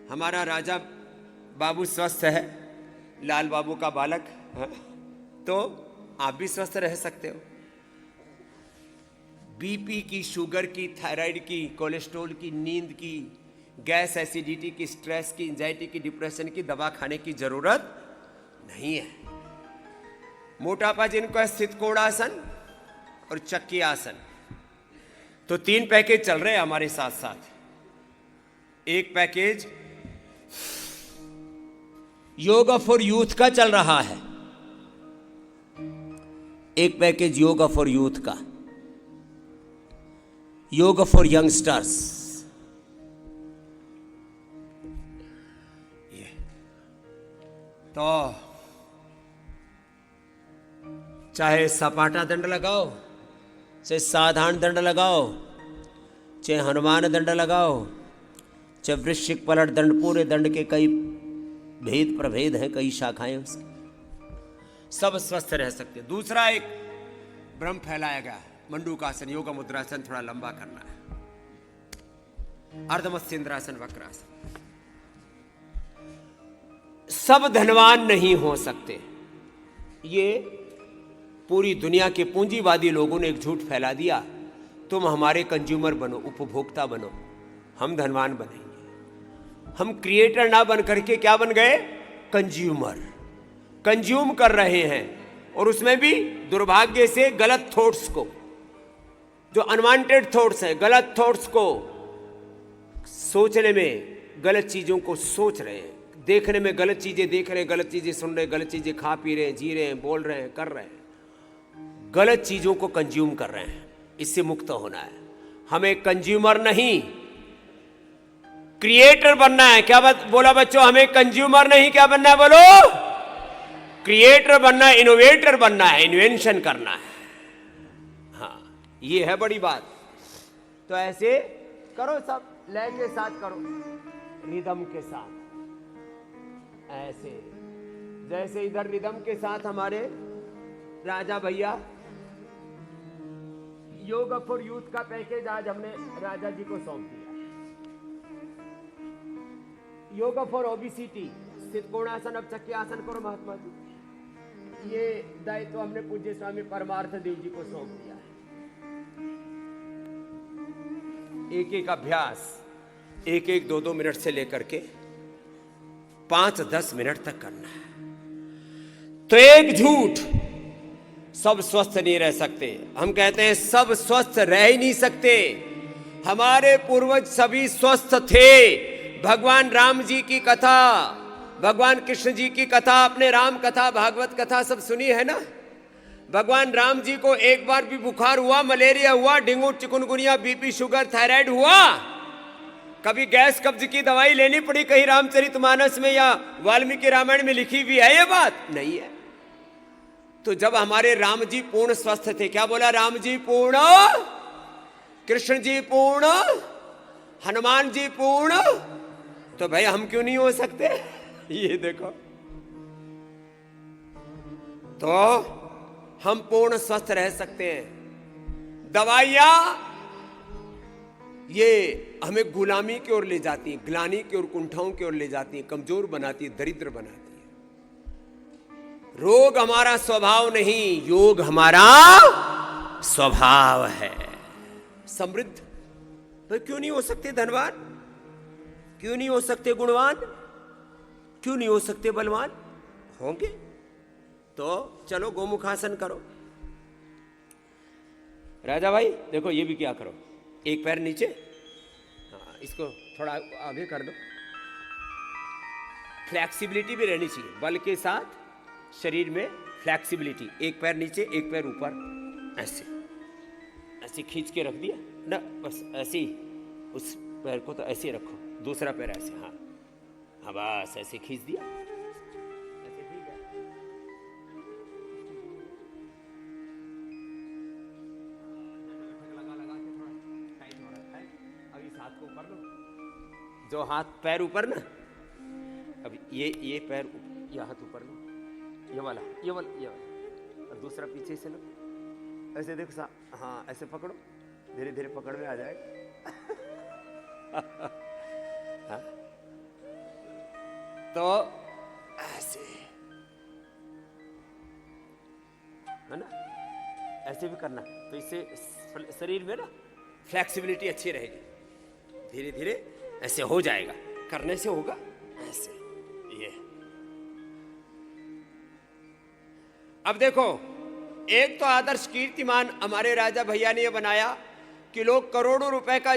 हमारा राजा बाबू स्वस्थ है, लाल बाबू का बालक है, तो आप भी स्वस्थ रह सकते हो। बीपी की, शुगर की, थायराइड की, कोलेस्ट्रॉल की, नींद की, गैस एसिडिटी की, स्ट्रेस की, एंजाइटी की, डिप्रेशन की दवा खाने की जरूरत नहीं है। मोटापा जिनको है, स्थित कोणासन और चक्की आसन। तो 3 पैकेज चल रहे हैं हमारे साथ साथ। एक पैकेज योगा फॉर यूथ का चल रहा है, एक पैकेज योगा फॉर यूथ का, योगा फॉर यंगस्टर्स। ये तो चाहे सपाटा दंड लगाओ, चाहे साधारण दंड लगाओ, चाहे हनुमान दंड लगाओ, चाहे वृश्चिक पलट दंड, पूरे दंड के कई भेद प्रभेद हैं, कई शाखाएं उसकी, सब स्वस्थ रह सकते। दूसरा एक भ्रम फैलाया गया है, मंडूकासन, योगा मुद्रासन, थोड़ा लंबा करना है, अर्धमत्स्येंद्रासन, वक्रासन। सब धनवान नहीं हो सकते, ये पूरी दुनिया के पूंजीवादी लोगों ने एक झूठ फैला दिया। तुम हमारे कंज्यूमर बनो, उपभोक्ता बनो, हम धनवान बनेंगे। हम क्रिएटर ना बन करके क्या बन गए? कंज्यूमर। कंज्यूम कर रहे हैं, और उसमें भी दुर्भाग्य से गलत थॉट्स को, जो अनवांटेड थॉट्स हैं, गलत थॉट्स को सोचने में, गलत चीजों को सोच रहे हैं, देखने में गलत चीजें देख रहे हैं, गलत चीजें सुन रहे हैं, गलत चीजें खा पी रहे हैं, जी रहे हैं, बोल रहे हैं, कर रहे हैं, गलत चीजों को कंज्यूम कर रहे हैं। इससे मुक्त होना है। हमें कंज्यूमर नहीं, क्रिएटर बनना है। क्या बोला बच्चों? हमें कंज्यूमर नहीं, क्या बनना है बोलो? क्रिएटर बनना है, इनोवेटर बनना है, इन्वेंशन करना है। हाँ, ये है बड़ी बात। तो ऐसे करो, सब लय के साथ करो, रिदम के साथ, ऐसे जैसे इधर रिदम के साथ हमारे राजा भैया। योगा फॉर यूथ का पैकेज आज हमने राजा जी को सौंप दिया। योगा फॉर ओबेसिटी, स्थित कोणासन, अब चक्की आसन करो महात्मा जी। ये दायित्व हमने पूज्य स्वामी परमार्थ देव जी को सौंप दिया है। एक एक अभ्यास 1-1, 2-2 मिनट से लेकर के 5-10 मिनट तक करना है। तो एक झूठ, सब स्वस्थ नहीं रह सकते। हम कहते हैं सब स्वस्थ रह ही नहीं सकते। हमारे पूर्वज सभी स्वस्थ थे। भगवान राम जी की कथा, भगवान कृष्ण जी की कथा, अपने राम कथा, भागवत कथा सब सुनी है ना। भगवान राम जी को एक बार भी बुखार हुआ, मलेरिया हुआ, dengue, chikungunya, BP, sugar, thyroid हुआ? कभी गैस कब्ज की दवाई लेनी पड़ी कहीं रामचरितमानस में या वाल्मीकि रामायण में लिखी हुई है? ये बात नहीं है। तो जब हमारे राम जी पूर्ण स्वस्थ थे, क्या बोला? राम जी पूर्ण, कृष्ण जी पूर्ण, हनुमान जी पूर्ण, तो भाई हम क्यों नहीं हो सकते? ये देखो, तो हम पूर्ण स्वस्थ रह सकते हैं। दवाइयां ये हमें गुलामी की ओर ले जाती है, ग्लानि की ओर, कुंठाओं की ओर ले जाती है, कमजोर बनाती है, दरिद्र बनाती है। रोग हमारा स्वभाव नहीं, योग हमारा स्वभाव है। समृद्ध तो क्यों नहीं हो सकते धनवान? क्यों नहीं हो सकते गुणवान? क्यों नहीं हो सकते बलवान? होंगे। तो चलो गोमुखासन करो। राजा भाई देखो ये भी क्या करो, एक पैर नीचे, हाँ इसको थोड़ा आगे कर दो। फ्लैक्सिबिलिटी भी रहनी चाहिए, बल के साथ शरीर में फ्लैक्सिबिलिटी। एक पैर नीचे, एक पैर ऊपर, ऐसे ऐसे खींच के रख दिया ना, बस ऐसे ही। उस पैर को तो ऐसे रखो, दूसरा पैर ऐसे, हाँ हाँ बस ऐसे खींच दिया, ऐसे ठीक है। लगा के थोड़ा टाइट हो रहा है। अब इस हाथ को ऊपर लो, जो हाथ पैर ऊपर ना, अब ये पैर, ये हाथ ऊपर लो, ये वाला, ये वाला, ये वाला, और दूसरा पीछे से लो, ऐसे देखो सा, हाँ ऐसे पकड़ो, धीरे धीरे पकड़ में आ जाएगा। हाँ? तो ऐसे है ना, ऐसे भी करना, तो इससे शरीर में ना फ्लेक्सिबिलिटी अच्छी रहेगी। धीरे धीरे ऐसे हो जाएगा, करने से होगा ऐसे। ये अब देखो, एक तो आदर्श कीर्तिमान हमारे राजा भैया ने ये बनाया कि लोग करोड़ों रुपए का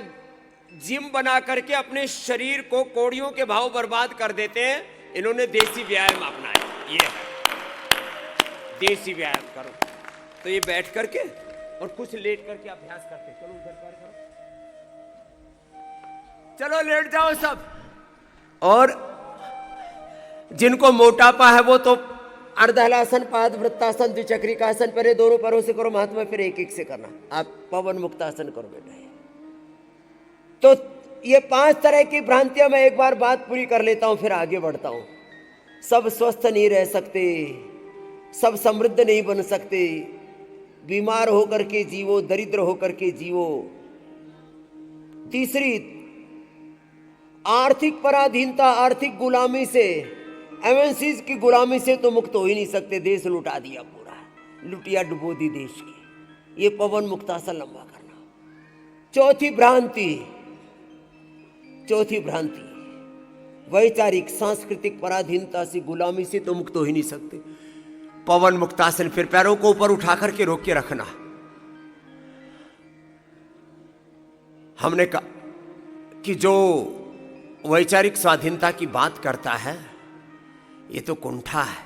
जिम बना करके अपने शरीर को कौड़ियों के भाव बर्बाद कर देते हैं। इन्होंने देसी व्यायाम अपनाया। ये है देसी व्यायाम करो, तो ये बैठ करके और कुछ लेट करके अभ्यास करते। चलो उधर पैर करो, चलो लेट जाओ सब। और जिनको मोटापा है वो तो अर्धहलासन, पाद वृत्तासन, द्विचक्रिकासन, पहले दोनों पैरों से करो महात्मा, फिर एक एक से करना। आप पवन मुक्तासन करो बेटा। तो ये 5 तरह की भ्रांतियां, मैं एक बार बात पूरी कर लेता हूं फिर आगे बढ़ता हूं। सब स्वस्थ नहीं रह सकते, सब समृद्ध नहीं बन सकते, बीमार होकर के जीवो, दरिद्र होकर के जीवो। तीसरी, आर्थिक पराधीनता, आर्थिक गुलामी से, एमएनसीज की गुलामी से तो मुक्त हो ही नहीं सकते। देश लुटा दिया पूरा, लुटिया डुबो दी देश की। ये पवन मुक्तासन लंबा करना। चौथी भ्रांति, वैचारिक सांस्कृतिक पराधीनता से, गुलामी से तो मुक्त हो ही नहीं सकते। पवन मुक्तासन, फिर पैरों को ऊपर उठा करके रोक के रखना। हमने कहा कि जो वैचारिक स्वाधीनता की बात करता है ये तो कुंठा है।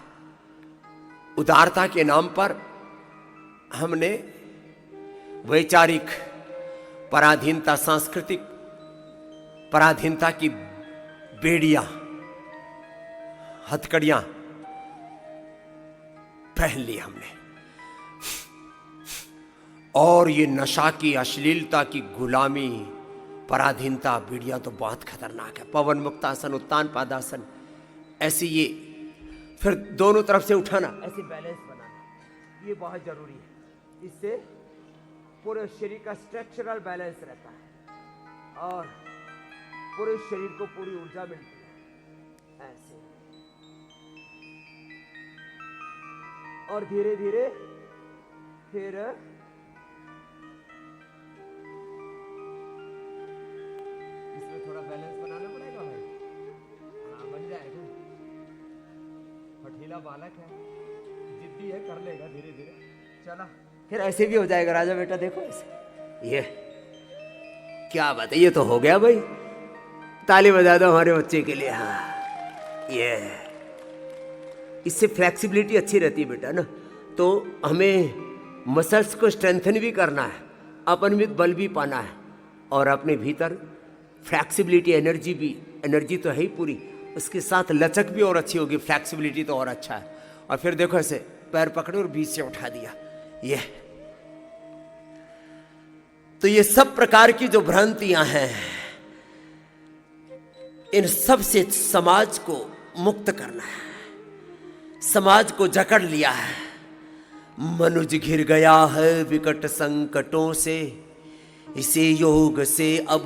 उदारता के नाम पर हमने वैचारिक पराधीनता, सांस्कृतिक पराधीनता की बेड़ियां, हथकड़ियां पहन ली हमने। और ये नशा की, अश्लीलता की गुलामी, पराधीनता, बेड़ियां तो बहुत खतरनाक है। पवन मुक्तासन, उत्तान पादासन, ऐसे ये फिर दोनों तरफ से उठाना, ऐसे बैलेंस बनाना, ये बहुत जरूरी है। इससे पूरे शरीर का स्ट्रक्चरल बैलेंस रहता है और पूरे शरीर को पूरी ऊर्जा मिलती है। ऐसे और धीरे धीरे फिर इसमें थोड़ा बैलेंस बनाना पड़ेगा भाई। हाँ बन जाएगा। फटीला बालक है, जिद्दी है, कर लेगा धीरे धीरे। चला फिर ऐसे भी हो जाएगा राजा बेटा। देखो ऐसे, ये क्या बात है, ये तो हो गया भाई। ताली बजा दो हमारे बच्चे के लिए। हाँ ये इससे फ्लेक्सिबिलिटी अच्छी रहती है बेटा ना। तो हमें मसल्स को स्ट्रेंथन भी करना है, अपन में बल भी पाना है और अपने भीतर फ्लेक्सिबिलिटी, एनर्जी भी, एनर्जी तो है ही पूरी, उसके साथ लचक भी और अच्छी होगी। फ्लेक्सिबिलिटी तो और अच्छा है। और फिर देखो ऐसे पैर पकड़े और बीच से उठा दिया। ये तो ये सब प्रकार की जो भ्रांतियां हैं, इन सब से समाज को मुक्त करना है। समाज को जकड़ लिया है। मनुज घिर गया है विकट संकटों से, इसे योग से अब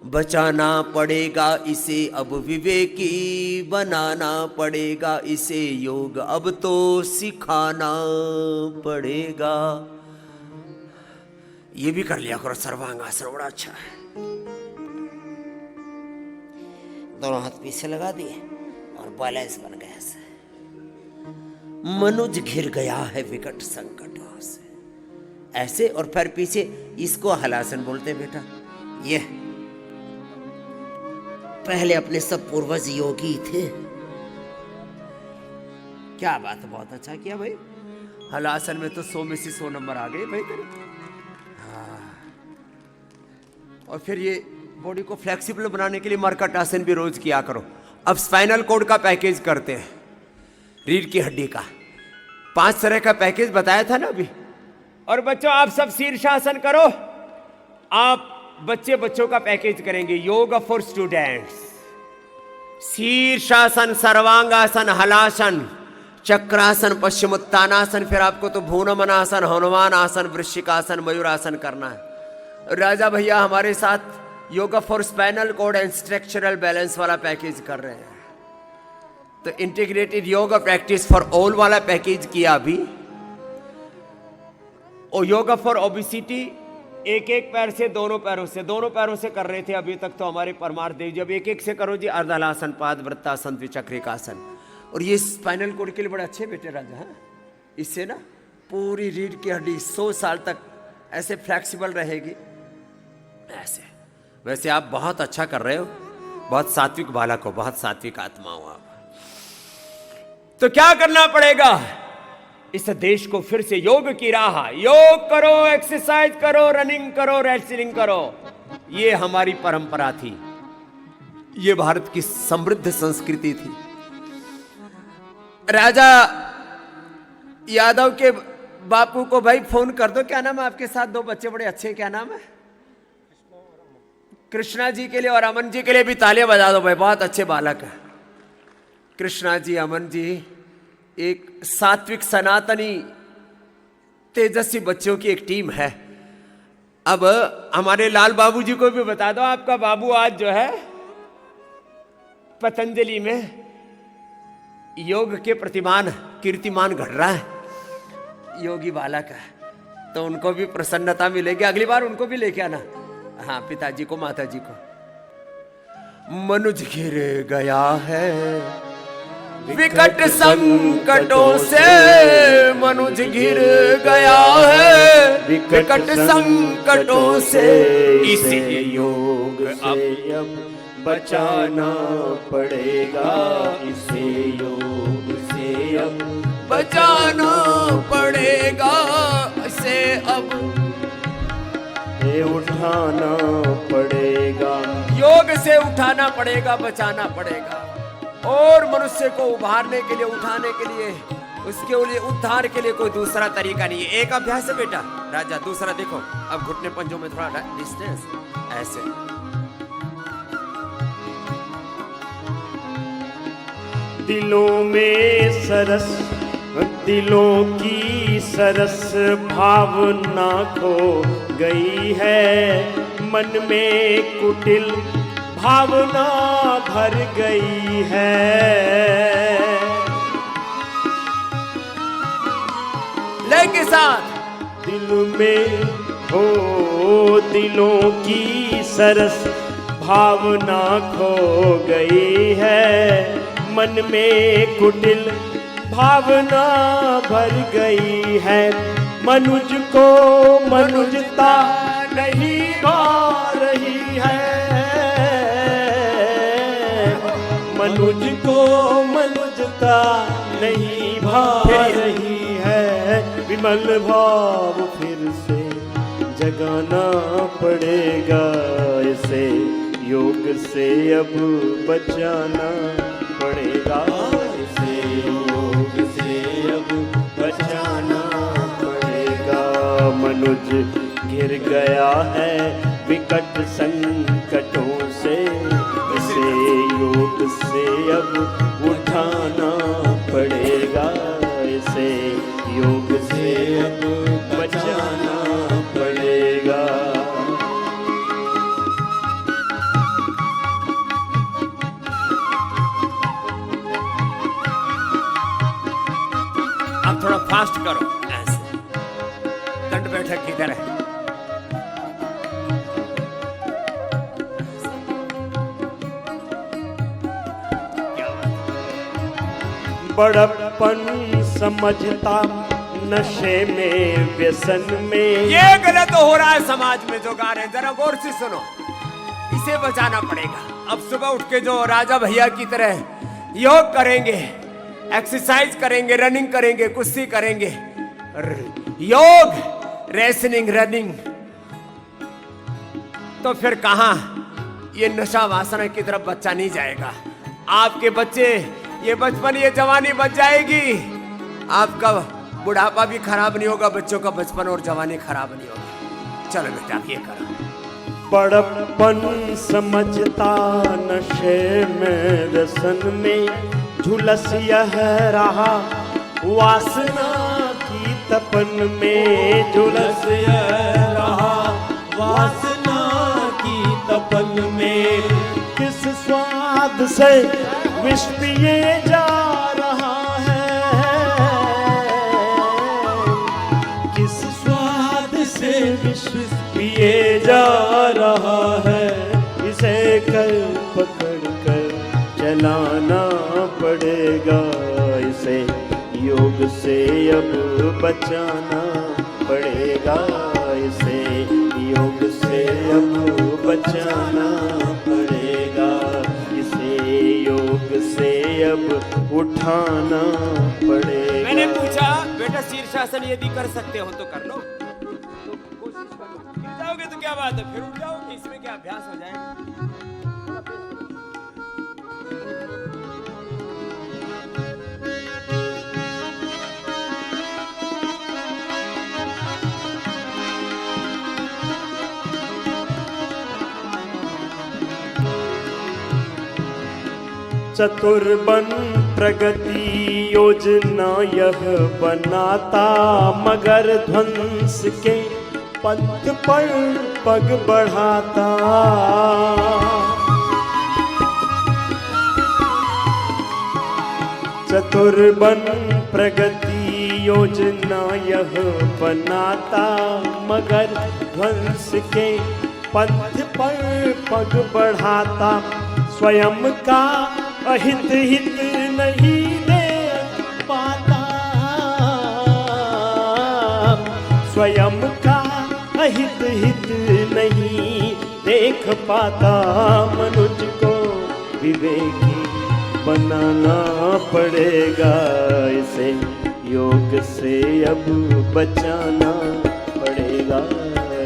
बचाना पड़ेगा, इसे अब विवेकी बनाना पड़ेगा, इसे योग अब तो सिखाना पड़ेगा। ये भी कर लिया करो सर्वांगासन, बड़ा अच्छा है। दोनों हाथ पीछे लगा दिए और बैलेंस बन गया ऐसे। मनुज घिर गया है विकट संकटों से, ऐसे और पैर पीछे, इसको हलासन बोलते हैं बेटा। ये पहले अपने सब पूर्वज योगी थे। क्या बात है, बहुत अच्छा किया भाई। हलासन में तो 100 में से 100 नंबर आ गए भाई तेरे। हाँ। और फिर ये बॉडी को फ्लेक्सिबल बनाने के लिए मरकट आसन भी रोज किया करो। अब स्पाइनल कॉर्ड का पैकेज करते हैं, रीढ़ की हड्डी का 5 तरह का पैकेज बताया था ना अभी। और बच्चों आप सब शीर्षासन करो। आप बच्चों का पैकेज करेंगे, योगा फॉर स्टूडेंट्स। शीर्षासन, सर्वांगासन, हलासन, चक्रासन, पश्चिमोत्तानासन, फिर आपको तो भूनमनासन, हनुमान आसन, वृश्चिकासन, मयूरासन करना है। राजा भैया हमारे साथ yoga for spinal cord and structural balance वाला पैकेज कर रहे हैं। तो integrated yoga practice for all वाला पैकेज किया अभी। और योगा फॉर ओबेसिटी एक एक पैर से, दोनों पैरों से कर रहे थे अभी तक। तो हमारे परमार्थ देव जी अब एक एक से करो जी। अर्धहलासन, पादवृत्तासन, द्विचक्रिकासन। और ये स्पाइनल कॉर्ड के लिए बड़े अच्छे बेटे राजा है। इससे ना पूरी रीढ़ की हड्डी 100 साल तक ऐसे फ्लेक्सिबल रहेगी ऐसे। वैसे आप बहुत अच्छा कर रहे हो, बहुत सात्विक बालक हो, बहुत सात्विक आत्मा हो आप। तो क्या करना पड़ेगा, इस देश को फिर से योग की राह, योग करो, एक्सरसाइज करो, रनिंग करो, रेसलिंग करो। ये हमारी परंपरा थी, ये भारत की समृद्ध संस्कृति थी। राजा यादव के बापू को भाई फोन कर दो। क्या नाम है आपके साथ 2 बच्चे बड़े अच्छे, क्या नाम है? कृष्णा जी के लिए और अमन जी के लिए भी तालियां बजा दो भाई, बहुत अच्छे बालक है कृष्णा जी, अमन जी। एक सात्विक सनातनी तेजस्वी बच्चों की एक टीम है। अब हमारे लाल बाबू जी को भी बता दो, आपका बाबू आज जो है पतंजलि में योग के प्रतिमान कीर्तिमान घट रहा है, योगी बालक है। तो उनको भी प्रसन्नता मिलेगी, अगली बार उनको भी लेके आना। हाँ, पिताजी को, माता जी को। मनुज घिर गया है विकट संकटों से, मनुज घिर गया है विकट संकटों से, इसे योग अब बचाना पड़ेगा, इसे योग से अब बचाना पड़ेगा, इसे अब उठाना पड़ेगा, योग से उठाना पड़ेगा, बचाना पड़ेगा। और मनुष्य को उभारने के लिए, उठाने के लिए, उसके लिए उद्धार के लिए कोई दूसरा तरीका नहीं है। एक अभ्यास है बेटा राजा, दूसरा देखो। अब घुटने पंजों में थोड़ा डिस्टेंस, ऐसे। दिलों में सरस, दिलों की सरस भावना खो गई है, मन में कुटिल भावना भर गई है। लय के साथ। दिल में हो दिलों की सरस भावना खो गई है, मन में कुटिल भावना भर गई है। मनुज को मनुजता नहीं भा रही है, मनुज को मनुजता नहीं भा रही है। विमल भाव फिर से जगाना पड़ेगा, इसे योग से अब बचाना पड़ेगा, इसे योग से अब बचाना पड़ेगा। मनुज घिर गया है विकट संकटों से, इसे योग से अब उठाना पड़ेगा, इसे योग से अब बचाना पड़ेगा। चले। बड़प्पन समझता नशे में व्यसन में। ये गलत हो रहा है समाज में जो गा रहे हैं, जरा गौर से सुनो, इसे बचाना पड़ेगा। अब सुबह उठ के जो राजा भैया की तरह योग करेंगे, एक्सरसाइज करेंगे, रनिंग करेंगे, कुश्ती करेंगे, योग, रेसलिंग, रनिंग, तो फिर कहां ये नशा वासना की तरफ बच्चा नहीं जाएगा। आपके बच्चे ये बचपन, ये जवानी बच जाएगी, आपका बुढ़ापा भी खराब नहीं होगा, बच्चों का बचपन और जवानी खराब नहीं होगी। चलो बेटा आप ये करो। बड़प्पन समझता नशे में व्यसन में, झुलस यह रहा वासना की तपन में। झुलस यह रहा वासना की तपन में। किस स्वाद से विष पिए जा रहा है, किस स्वाद से विष पिए जा रहा है। इसे कर पकड़ कर चलाना पड़ेगा, इसे योग से अब बचाना पड़ेगा, इसे योग से अब बचाना पड़ेगा, इसे योग से अब उठाना पड़ेगा। मैंने पूछा बेटा शीर्षासन यदि कर सकते हो तो कर लो, तो कोशिश करो। गिर जाओगे तो क्या बात है, फिर उठ जाओगे, इसमें क्या अभ्यास हो जाएगा। चतुर्बन प्रगति योजना यह बनाता, मगर ध्वंस के पंथ पर पग बढ़ाता। चतुर्बन प्रगति योजना यह बनाता, मगर ध्वंस के पंथ पर पग बढ़ाता। स्वयं का अहित हित नहीं देख पाता, स्वयं का अहित हित नहीं देख पाता। मनुष्य को विवेकी बनाना पड़ेगा, इसे योग से अब बचाना पड़ेगा,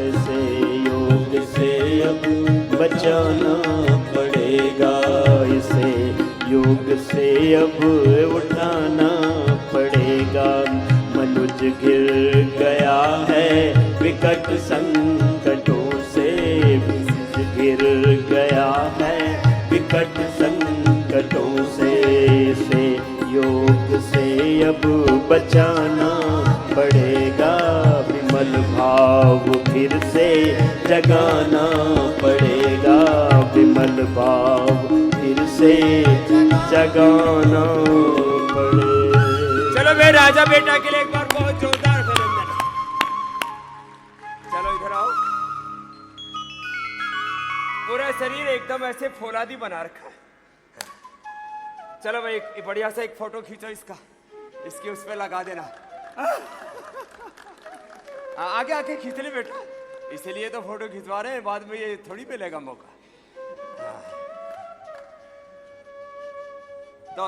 इसे योग से अब बचाना पड़ेगा, इसे योग से अब उठाना पड़ेगा। मनुष्य गिर गया है विकट संकटों से, गिर गया है विकट संकटों से, इसे योग से अब बचाना पड़ेगा। विमल भाव फिर से जगाना पड़ेगा, विमल भाव फिर से जगाना पड़ेगा। चलो भाई राजा बेटा के लिए एक बार बहुत जोरदार अभिनंदन। चलो इधर आओ। पूरा शरीर एकदम ऐसे फौलादी बना रखा है। चलो भाई एक बढ़िया सा एक फोटो खींचो इसका, इसकी उस पे लगा देना। आगे आके खींच ले बेटा, इसीलिए तो फोटो खिंचवा रहे हैं, बाद में ये थोड़ी मिलेगा मौका। तो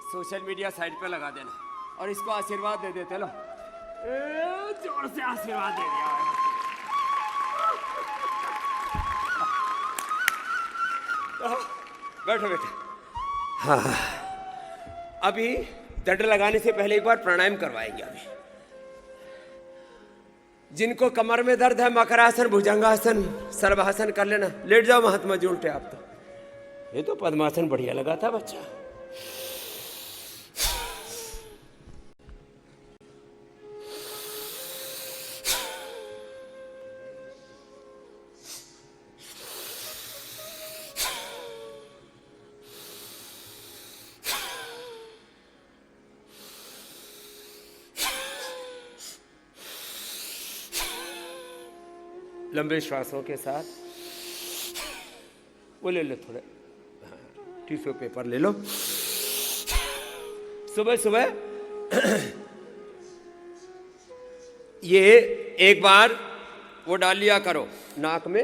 सोशल मीडिया साइट पे लगा देना और इसको आशीर्वाद दे देते। लो जोर से आशीर्वाद दे दिया। तो बैठो बेटा। हाँ अभी दंड लगाने से पहले एक बार प्राणायाम करवाएंगे। अभी जिनको कमर में दर्द है मकरासन, भुजंगासन, सर्वासन कर लेना। लेट जाओ महात्मा जी उल्टे। आप तो ये तो पद्मासन बढ़िया लगा था बच्चा। लंबे श्वासों के साथ। वो ले लो थोड़े, टिश्यू पेपर ले लो। सुबह सुबह ये एक बार वो डाल लिया करो नाक में,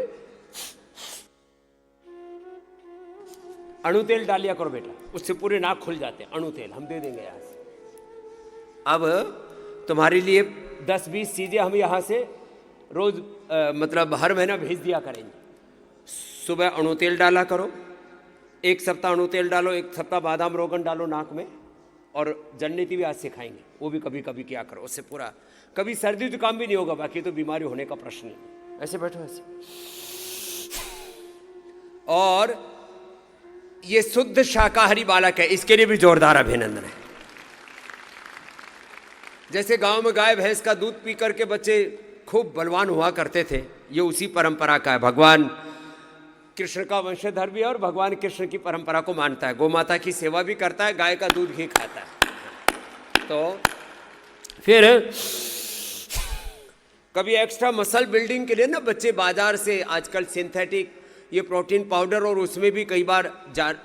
अणु तेल डाल लिया करो बेटा, उससे पूरे नाक खुल जाते हैं। अणु तेल हम दे देंगे यहाँ से। अब तुम्हारे लिए 10-20 चीजें हम यहाँ से रोज मतलब हर महीना भेज दिया करेंगे। सुबह अणु तेल डाला करो, 1 सप्ताह अणु तेल डालो, 1 सप्ताह बादाम रोगन डालो नाक में, और जन्नती भी आज सिखाएंगे, वो भी कभी कभी किया करो। उससे पूरा कभी सर्दी जुकाम भी नहीं होगा, बाकी तो बीमारी होने का प्रश्न नहीं। ऐसे बैठो ऐसे। और ये शुद्ध शाकाहारी बालक है, इसके लिए भी जोरदार अभिनंदन है। जैसे गांव में गाय भैंस का दूध पी करके बच्चे खूब बलवान हुआ करते थे, ये उसी परंपरा का है। भगवान कृष्ण का वंशधर भी है और भगवान कृष्ण की परंपरा को मानता है। गोमाता की सेवा भी करता है, गाय का दूध ही खाता है। तो फिर कभी एक्स्ट्रा मसल बिल्डिंग के लिए ना बच्चे बाजार से आजकल सिंथेटिक ये प्रोटीन पाउडर, और उसमें भी कई बार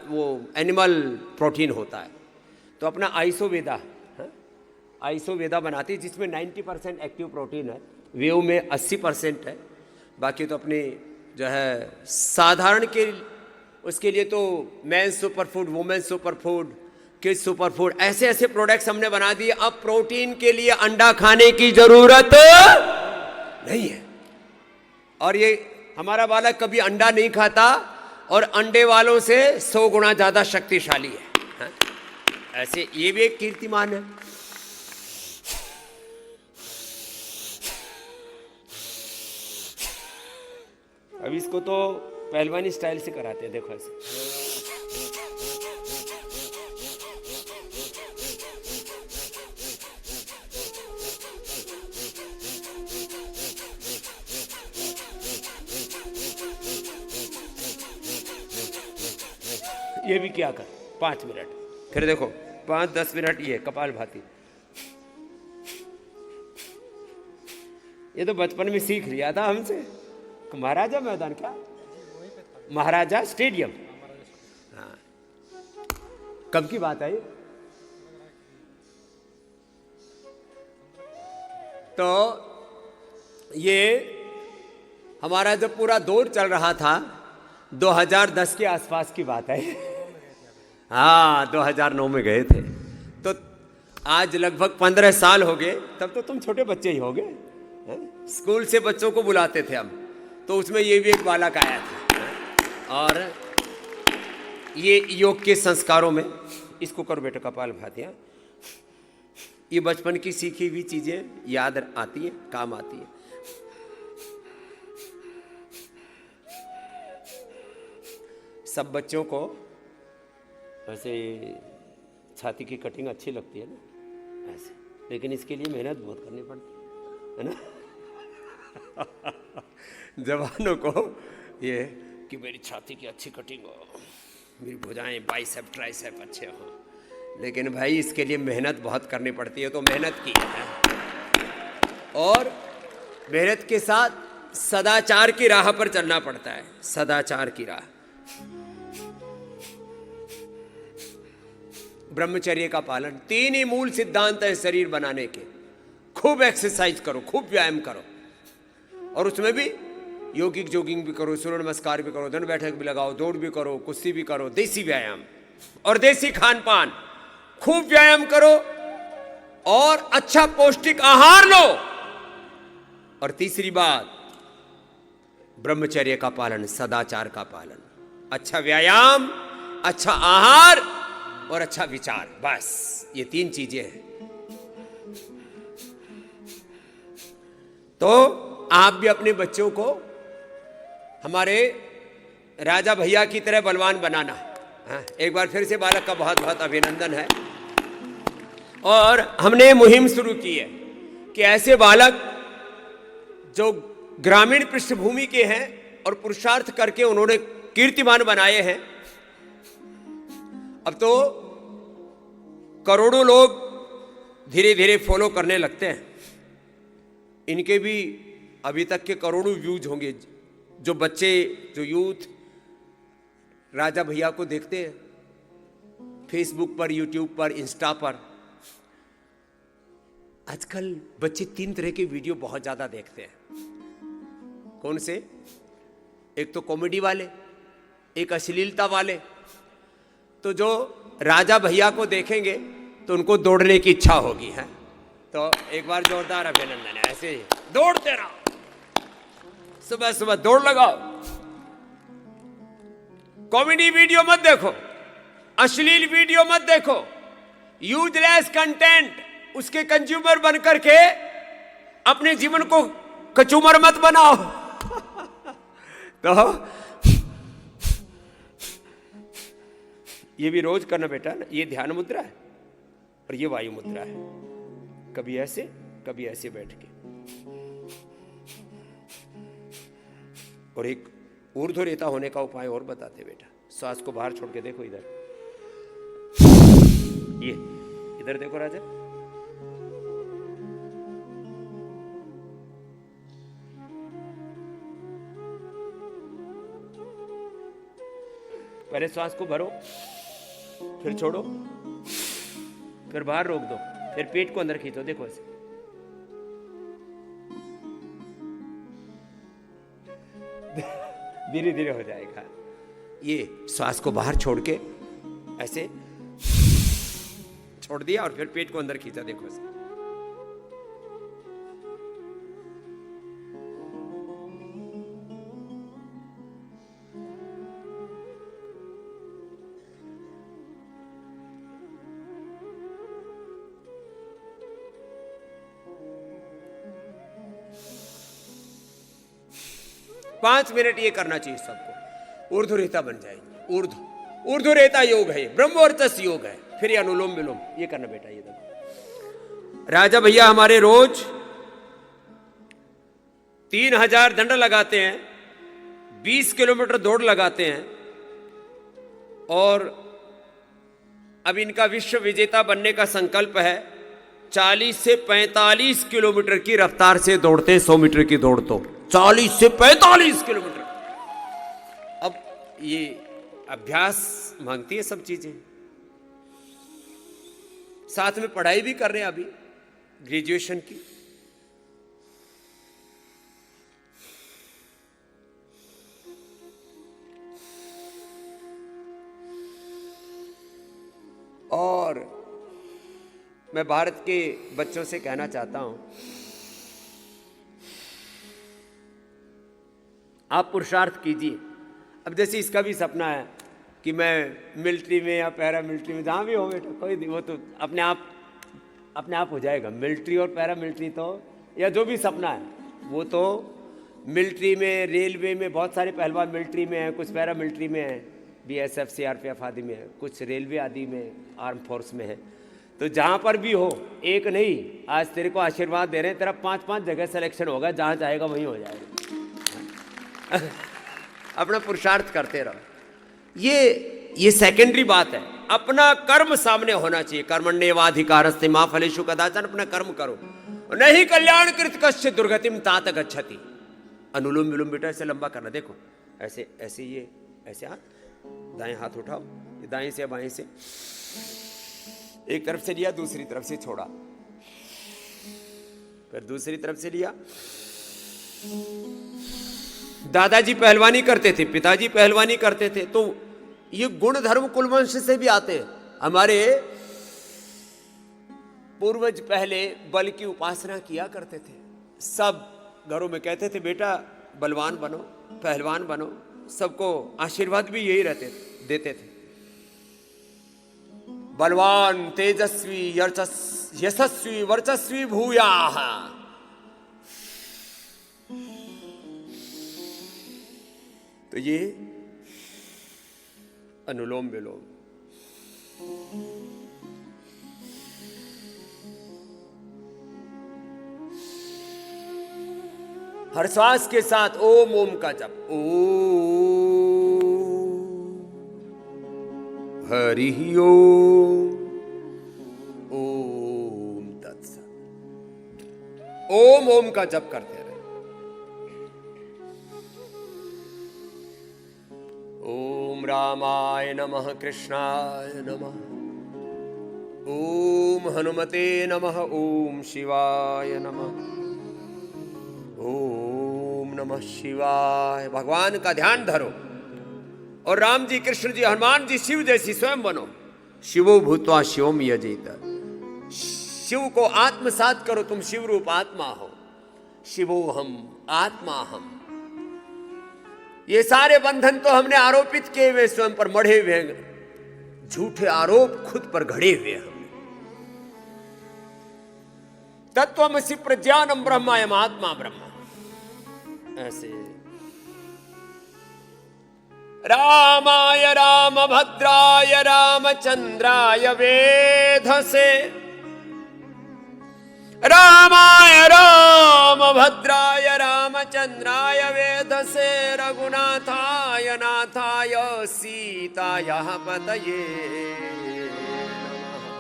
वो एनिमल प्रोटीन होता है, तो अपना आइसोवेदा बनाती है जिसमें 90% एक्टिव प्रोटीन है, वेव में 80% है, बाकी तो अपनी जो है साधारण के उसके लिए तो men's super food, women's super food, kids super food, ऐसे ऐसे प्रोडक्ट्स हमने बना दिए। अब प्रोटीन के लिए अंडा खाने की जरूरत नहीं है। और ये हमारा बालक कभी अंडा नहीं खाता और अंडे वालों से 100 गुना ज्यादा शक्तिशाली है। ऐसे ये भी एक कीर्तिमान है। अब इसको तो पहलवानी स्टाइल से कराते हैं, देखो ऐसे। ये भी क्या कर 5 मिनट, फिर देखो 5-10 मिनट ये कपाल भाती। ये तो बचपन में सीख लिया था हमसे। महाराजा मैदान, क्या महाराजा स्टेडियम, हाँ। कब की बात है ये? तो ये हमारा जब पूरा दौर चल रहा था 2010 के आसपास की बात है। हाँ 2009 में गए थे, तो आज लगभग 15 साल हो गए। तब तो तुम छोटे बच्चे ही हो गए। स्कूल से बच्चों को बुलाते थे हम, तो उसमें ये भी एक बालक आया था। और ये योग के संस्कारों में, इसको करो बेटा कपाल भातियाँ, ये बचपन की सीखी हुई चीजें याद आती है, काम आती है। सब बच्चों को वैसे छाती की कटिंग अच्छी लगती है ना ऐसे, लेकिन इसके लिए मेहनत बहुत करनी पड़ती है ना। जवानों को ये कि मेरी छाती की अच्छी कटिंग हो, मेरी भुजाएं बाइसेप ट्राइसेप अच्छे हो, लेकिन भाई इसके लिए मेहनत बहुत करनी पड़ती है। तो मेहनत की है, और मेहनत के साथ सदाचार की राह पर चलना पड़ता है। सदाचार की राह, ब्रह्मचर्य का पालन, 3 ही मूल सिद्धांत है शरीर बनाने के। खूब एक्सरसाइज करो, खूब व्यायाम करो, और उसमें भी योगिक जोगिंग भी करो, सूर्य नमस्कार भी करो, दंड बैठक भी लगाओ, दौड़ भी करो, कुश्ती भी करो, देसी व्यायाम और देसी खान पान। खूब व्यायाम करो और अच्छा पौष्टिक आहार लो। और तीसरी बात, ब्रह्मचर्य का पालन, सदाचार का पालन, अच्छा व्यायाम, अच्छा आहार और अच्छा विचार, बस ये 3 चीजें हैं। तो आप भी अपने बच्चों को हमारे राजा भैया की तरह बलवान बनाना। हाँ, एक बार फिर से बालक का बहुत बहुत अभिनंदन है। और हमने मुहिम शुरू की है कि ऐसे बालक जो ग्रामीण पृष्ठभूमि के हैं और पुरुषार्थ करके उन्होंने कीर्तिमान बनाए हैं, अब तो करोड़ों लोग धीरे धीरे फॉलो करने लगते हैं। इनके भी अभी तक के करोड़ों व्यूज होंगे। जो बच्चे, जो यूथ राजा भैया को देखते हैं फेसबुक पर, यूट्यूब पर, इंस्टा पर। आजकल बच्चे 3 तरह के वीडियो बहुत ज्यादा देखते हैं। कौन से? एक तो कॉमेडी वाले, एक अश्लीलता वाले। तो जो राजा भैया को देखेंगे तो उनको दौड़ने की इच्छा होगी, है। तो एक बार जोरदार अभिनंदन है। ऐसे ही दौड़ते रहो, सुबह सुबह दौड़ लगाओ। कॉमेडी वीडियो मत देखो, अश्लील वीडियो मत देखो, यूजलेस कंटेंट उसके कंज्यूमर बन करके अपने जीवन को कचूमर मत बनाओ। तो ये भी रोज करना बेटा। ये ध्यान मुद्रा है और ये वायु मुद्रा है। कभी ऐसे बैठ के, और एक ऊर्ध्वरेता होने का उपाय और बताते बेटा। श्वास को बाहर छोड़ के देखो, इधर, ये इधर देखो राजा। पहले श्वास को भरो, फिर छोड़ो, फिर बाहर रोक दो, फिर पेट को अंदर खींचो। देखो ऐसे। धीरे धीरे हो जाएगा। ये श्वास को बाहर छोड़ के ऐसे छोड़ दिया और फिर पेट को अंदर खींचा। देखो ऐसे। पांच मिनट ये करना चाहिए सबको। ऊर्ध्वरेता बन जाएगी। ऊर्ध्वरेता योग है, ब्रह्मवर्चस्व योग है। फिर ये अनुलोम विलोम ये करना बेटा। ये देखो राजा भैया हमारे रोज 3000 दंड लगाते हैं, 20 किलोमीटर दौड़ लगाते हैं, और अब इनका विश्व विजेता बनने का संकल्प है। 40 से 45 किलोमीटर की रफ्तार से दौड़ते हैं 100 मीटर की दौड़। तो 40 से 45 किलोमीटर। अब ये अभ्यास मांगती है सब चीजें। साथ में पढ़ाई भी कर रहे हैं अभी ग्रेजुएशन की। और मैं भारत के बच्चों से कहना चाहता हूं, आप पुरुषार्थ कीजिए। अब जैसे इसका भी सपना है कि मैं मिलिट्री में या पैरा मिलिट्री में, जहाँ भी हो बेटा, कोई वो तो अपने आप हो जाएगा। मिलिट्री और पैरा मिलिट्री तो, या जो भी सपना है वो तो मिलिट्री में, रेलवे में बहुत सारे पहलवान मिलिट्री में हैं, कुछ पैरा मिलिट्री में हैं, BSF CRPF आदि में है, कुछ रेलवे आदि में, आर्म फोर्स में है। तो जहाँ पर भी हो, एक नहीं, आज तेरे को आशीर्वाद दे रहे हैं, तेरा 5-5 जगह सिलेक्शन होगा, जहाँ चाहेगा वहीं हो जाएगा। अपना पुरुषार्थ करते रहो। ये सेकेंडरी बात है। अपना कर्म सामने होना चाहिए। कर्मण्येवाधिकारस्ते मा फलेषु कदाचन। अपना कर्म करो, नहीं कल्याण कृत कश्चित् दुर्गतिम तात गच्छति। अनुलोम विलोम बेटा ऐसे लंबा करना। देखो ऐसे ऐसे, ये ऐसे हाथ, दाएं हाथ उठाओ, दाएं से बाएं से, एक तरफ से लिया, दूसरी तरफ से छोड़ा, फिर दूसरी तरफ से लिया। दादाजी पहलवानी करते थे, पिताजी पहलवानी करते थे, तो ये गुण धर्म कुलवंश से भी आते हैं। हमारे पूर्वज पहले बल की उपासना किया करते थे। सब घरों में कहते थे बेटा बलवान बनो, पहलवान बनो। सबको आशीर्वाद भी यही देते थे। बलवान तेजस्वी यशस्वी वर्चस्वी भूयाः। तो ये अनुलोम विलोम। हर श्वास के साथ ओम ओम का जप। ओम हरि ओम, ओम तत्सत। ओम ओम का जप करते रहे। रामाय नमः कृष्णाय नमः। ओम हनुमते नमः। ओम शिवाय नमः। ओम नमः शिवाय। भगवान का ध्यान धरो और राम जी, कृष्ण जी, हनुमान जी शिव जैसी स्वयं बनो। शिवो भूत्वा शिवम यजेत। शिव को आत्मसात करो, तुम शिव रूप आत्मा हो। शिवो हम, आत्मा हम। ये सारे बंधन तो हमने आरोपित किए हुए, स्वयं पर मढ़े हुए, झूठे आरोप खुद पर घड़े हुए हमने। तत्वमसि प्रज्ञानम ब्रह्मायम आत्मा ब्रह्म। ऐसे रामाय रामभद्राय रामचंद्राय वेधसे। रामाय रामभद्राय रामचंद्राय वेधसे। रघुनाथाय नाथाय सीतायाः पतये नमः।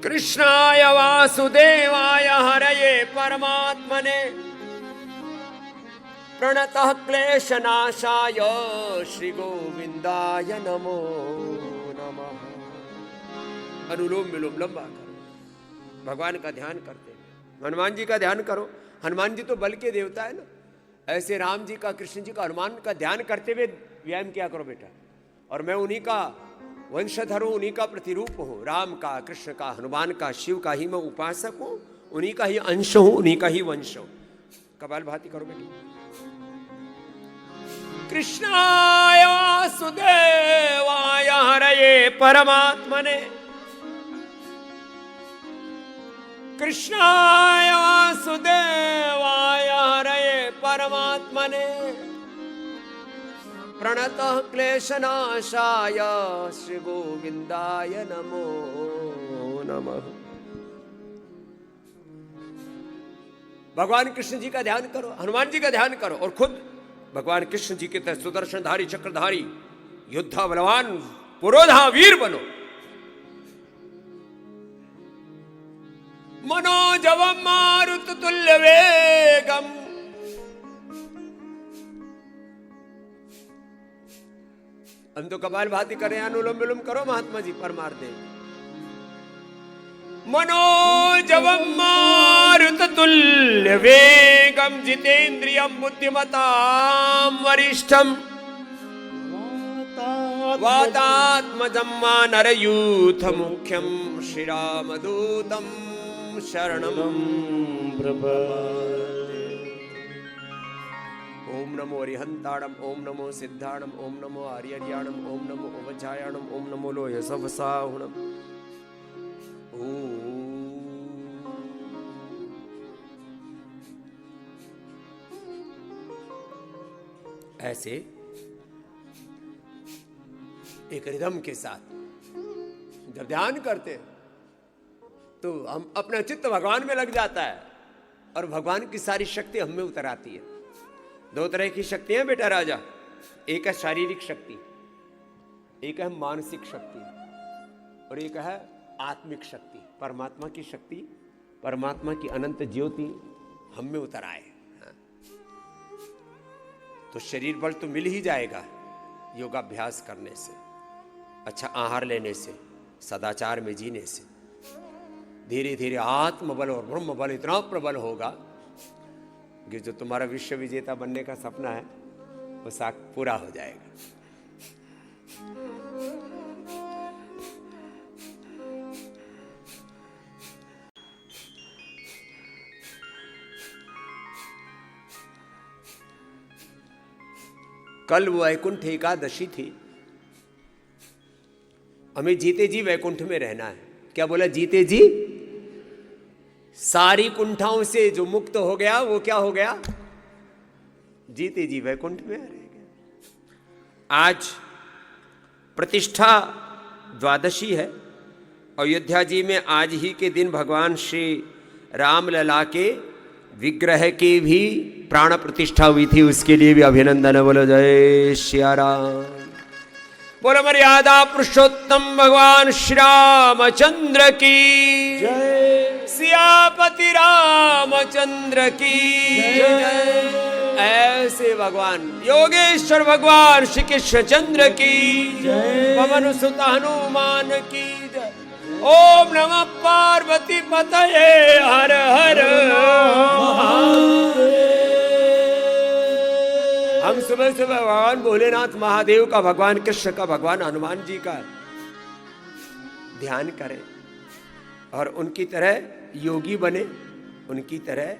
कृष्णाय वासुदेवाय हरये परमात्मने। प्रणतः क्लेशनाशाय श्री गोविंदाय नमो नमः। अनुलोम विलोम लंबा करो, भगवान का ध्यान करते हैं। हनुमान जी का ध्यान करो। हनुमान जी तो बल के देवता है ना। ऐसे राम जी का, कृष्ण जी का, हनुमान का ध्यान करते हुए व्यायाम किया करो बेटा। और मैं उन्हीं का वंशधर हूं, उन्हीं का प्रतिरूप हूं। राम का, कृष्ण का, हनुमान का, शिव का ही मैं उपासक हूं, उन्हीं का ही अंश हूं, उन्हीं का ही वंश हूं। कपालभाति करो बेटा। कृष्णाय वासुदेवाय हरये परमात्मने। कृष्णाय वासुदेवाय हरये परमात्मने। प्रणतः क्लेशनाशाय श्री गोविंदाय नमो नमः। भगवान कृष्ण जी का ध्यान करो, हनुमान जी का ध्यान करो और खुद भगवान कृष्ण जी के तहत सुदर्शनधारी, चक्रधारी, योद्धा, बलवान, पुरोधा, वीर बनो। मनोजवम मारुत तुल्य वेगम। हम तो कपालभाति करें, अनुलोम विलोम करो महात्मा जी, परमार्थ दे। मनोजवम मारुत तुल्य वेगम। जितेन्द्रियम बुद्धिमताम वरिष्ठम। वातात्मजं मानरयूथ मुख्यम श्रीरामदूतम शरणं प्रपद्ये। ओम नमो अरिहंताणम। ओम नमो सिद्धाणम। ओम नमो आर्यर्याणम। ओम नमो उपचायाणम। ओम नमो लोयसवसाहुणम। ऐसे एक रिदम के साथ जब ध्यान करते हैं तो हम अपना चित्त भगवान में लग जाता है और भगवान की सारी शक्ति हम में उतर आती है। दो तरह की शक्तियां बेटा राजा। एक है शारीरिक शक्ति, एक है मानसिक शक्ति, और एक है आत्मिक शक्ति। परमात्मा की शक्ति, परमात्मा की अनंत ज्योति हम में उतर आए। तो शरीर बल तो मिल ही जाएगा योगाभ्यास करने से, अच्छा आहार लेने से, सदाचार में जीने से। धीरे धीरे आत्मबल और ब्रह्म बल इतना प्रबल होगा कि जो तुम्हारा विश्व विजेता बनने का सपना है वो पूरा हो जाएगा। कल वो वैकुंठ एकादशी थी। हमें जीते जी वैकुंठ में रहना है। क्या बोला? जीते जी। सारी कुंठाओं से जो मुक्त हो गया वो क्या हो गया? जीते जी वैकुंठ में रह गया। आज प्रतिष्ठा द्वादशी है। अयोध्या जी में आज ही के दिन भगवान श्री रामलला के विग्रह की भी प्राण प्रतिष्ठा हुई थी। उसके लिए भी अभिनंदन। बोलो जय श्री राम। बोलो मर्यादा पुरुषोत्तम भगवान श्री रामचंद्र की जय। सियापति रामचंद्र की जय। ऐसे भगवान योगेश्वर भगवान श्री कृष्ण चंद्र की जय, पवन सुत हनुमान की जय। ओम नमः पार्वती पतये हर हर महादेव। हम सुबह सुबह भगवान भोलेनाथ महादेव का, भगवान कृष्ण का, भगवान हनुमान जी का ध्यान करें और उनकी तरह योगी बने, उनकी तरह